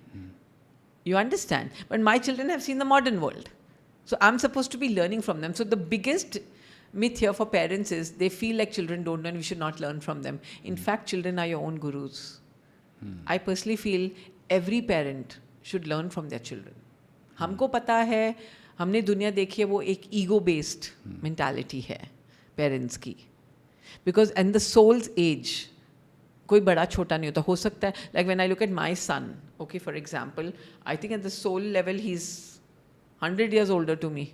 You understand? But my children have seen the modern world. So I'm supposed to be learning from them. So the biggest myth here for parents is they feel like children don't know and we should not learn from them. In fact, children are your own gurus. I personally feel every parent should learn from their children. हमको पता है, हमने दुनिया देखी है, वो एक ego based mentality है parents की. Because and the soul's age, कोई बड़ा छोटा नहीं होता. हो सकता है, like when I look at my son, okay, for example, I think at the soul level he's 100 years older to me.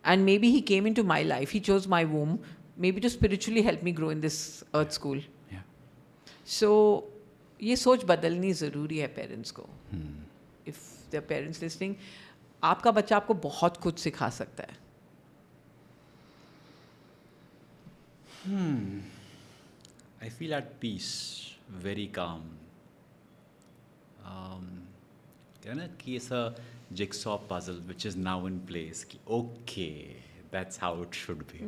And maybe he came into my life, he chose my womb, maybe to spiritually help me grow in this earth school. Yeah. So, ये सोच बदलनी ज़रूरी है parents को. If the parents listening, आपका बच्चा आपको बहुत कुछ सिखा सकता है. I feel at peace, very calm. कहना कि ऐसा jigsaw puzzle which is now in place कि okay, that's how it should be.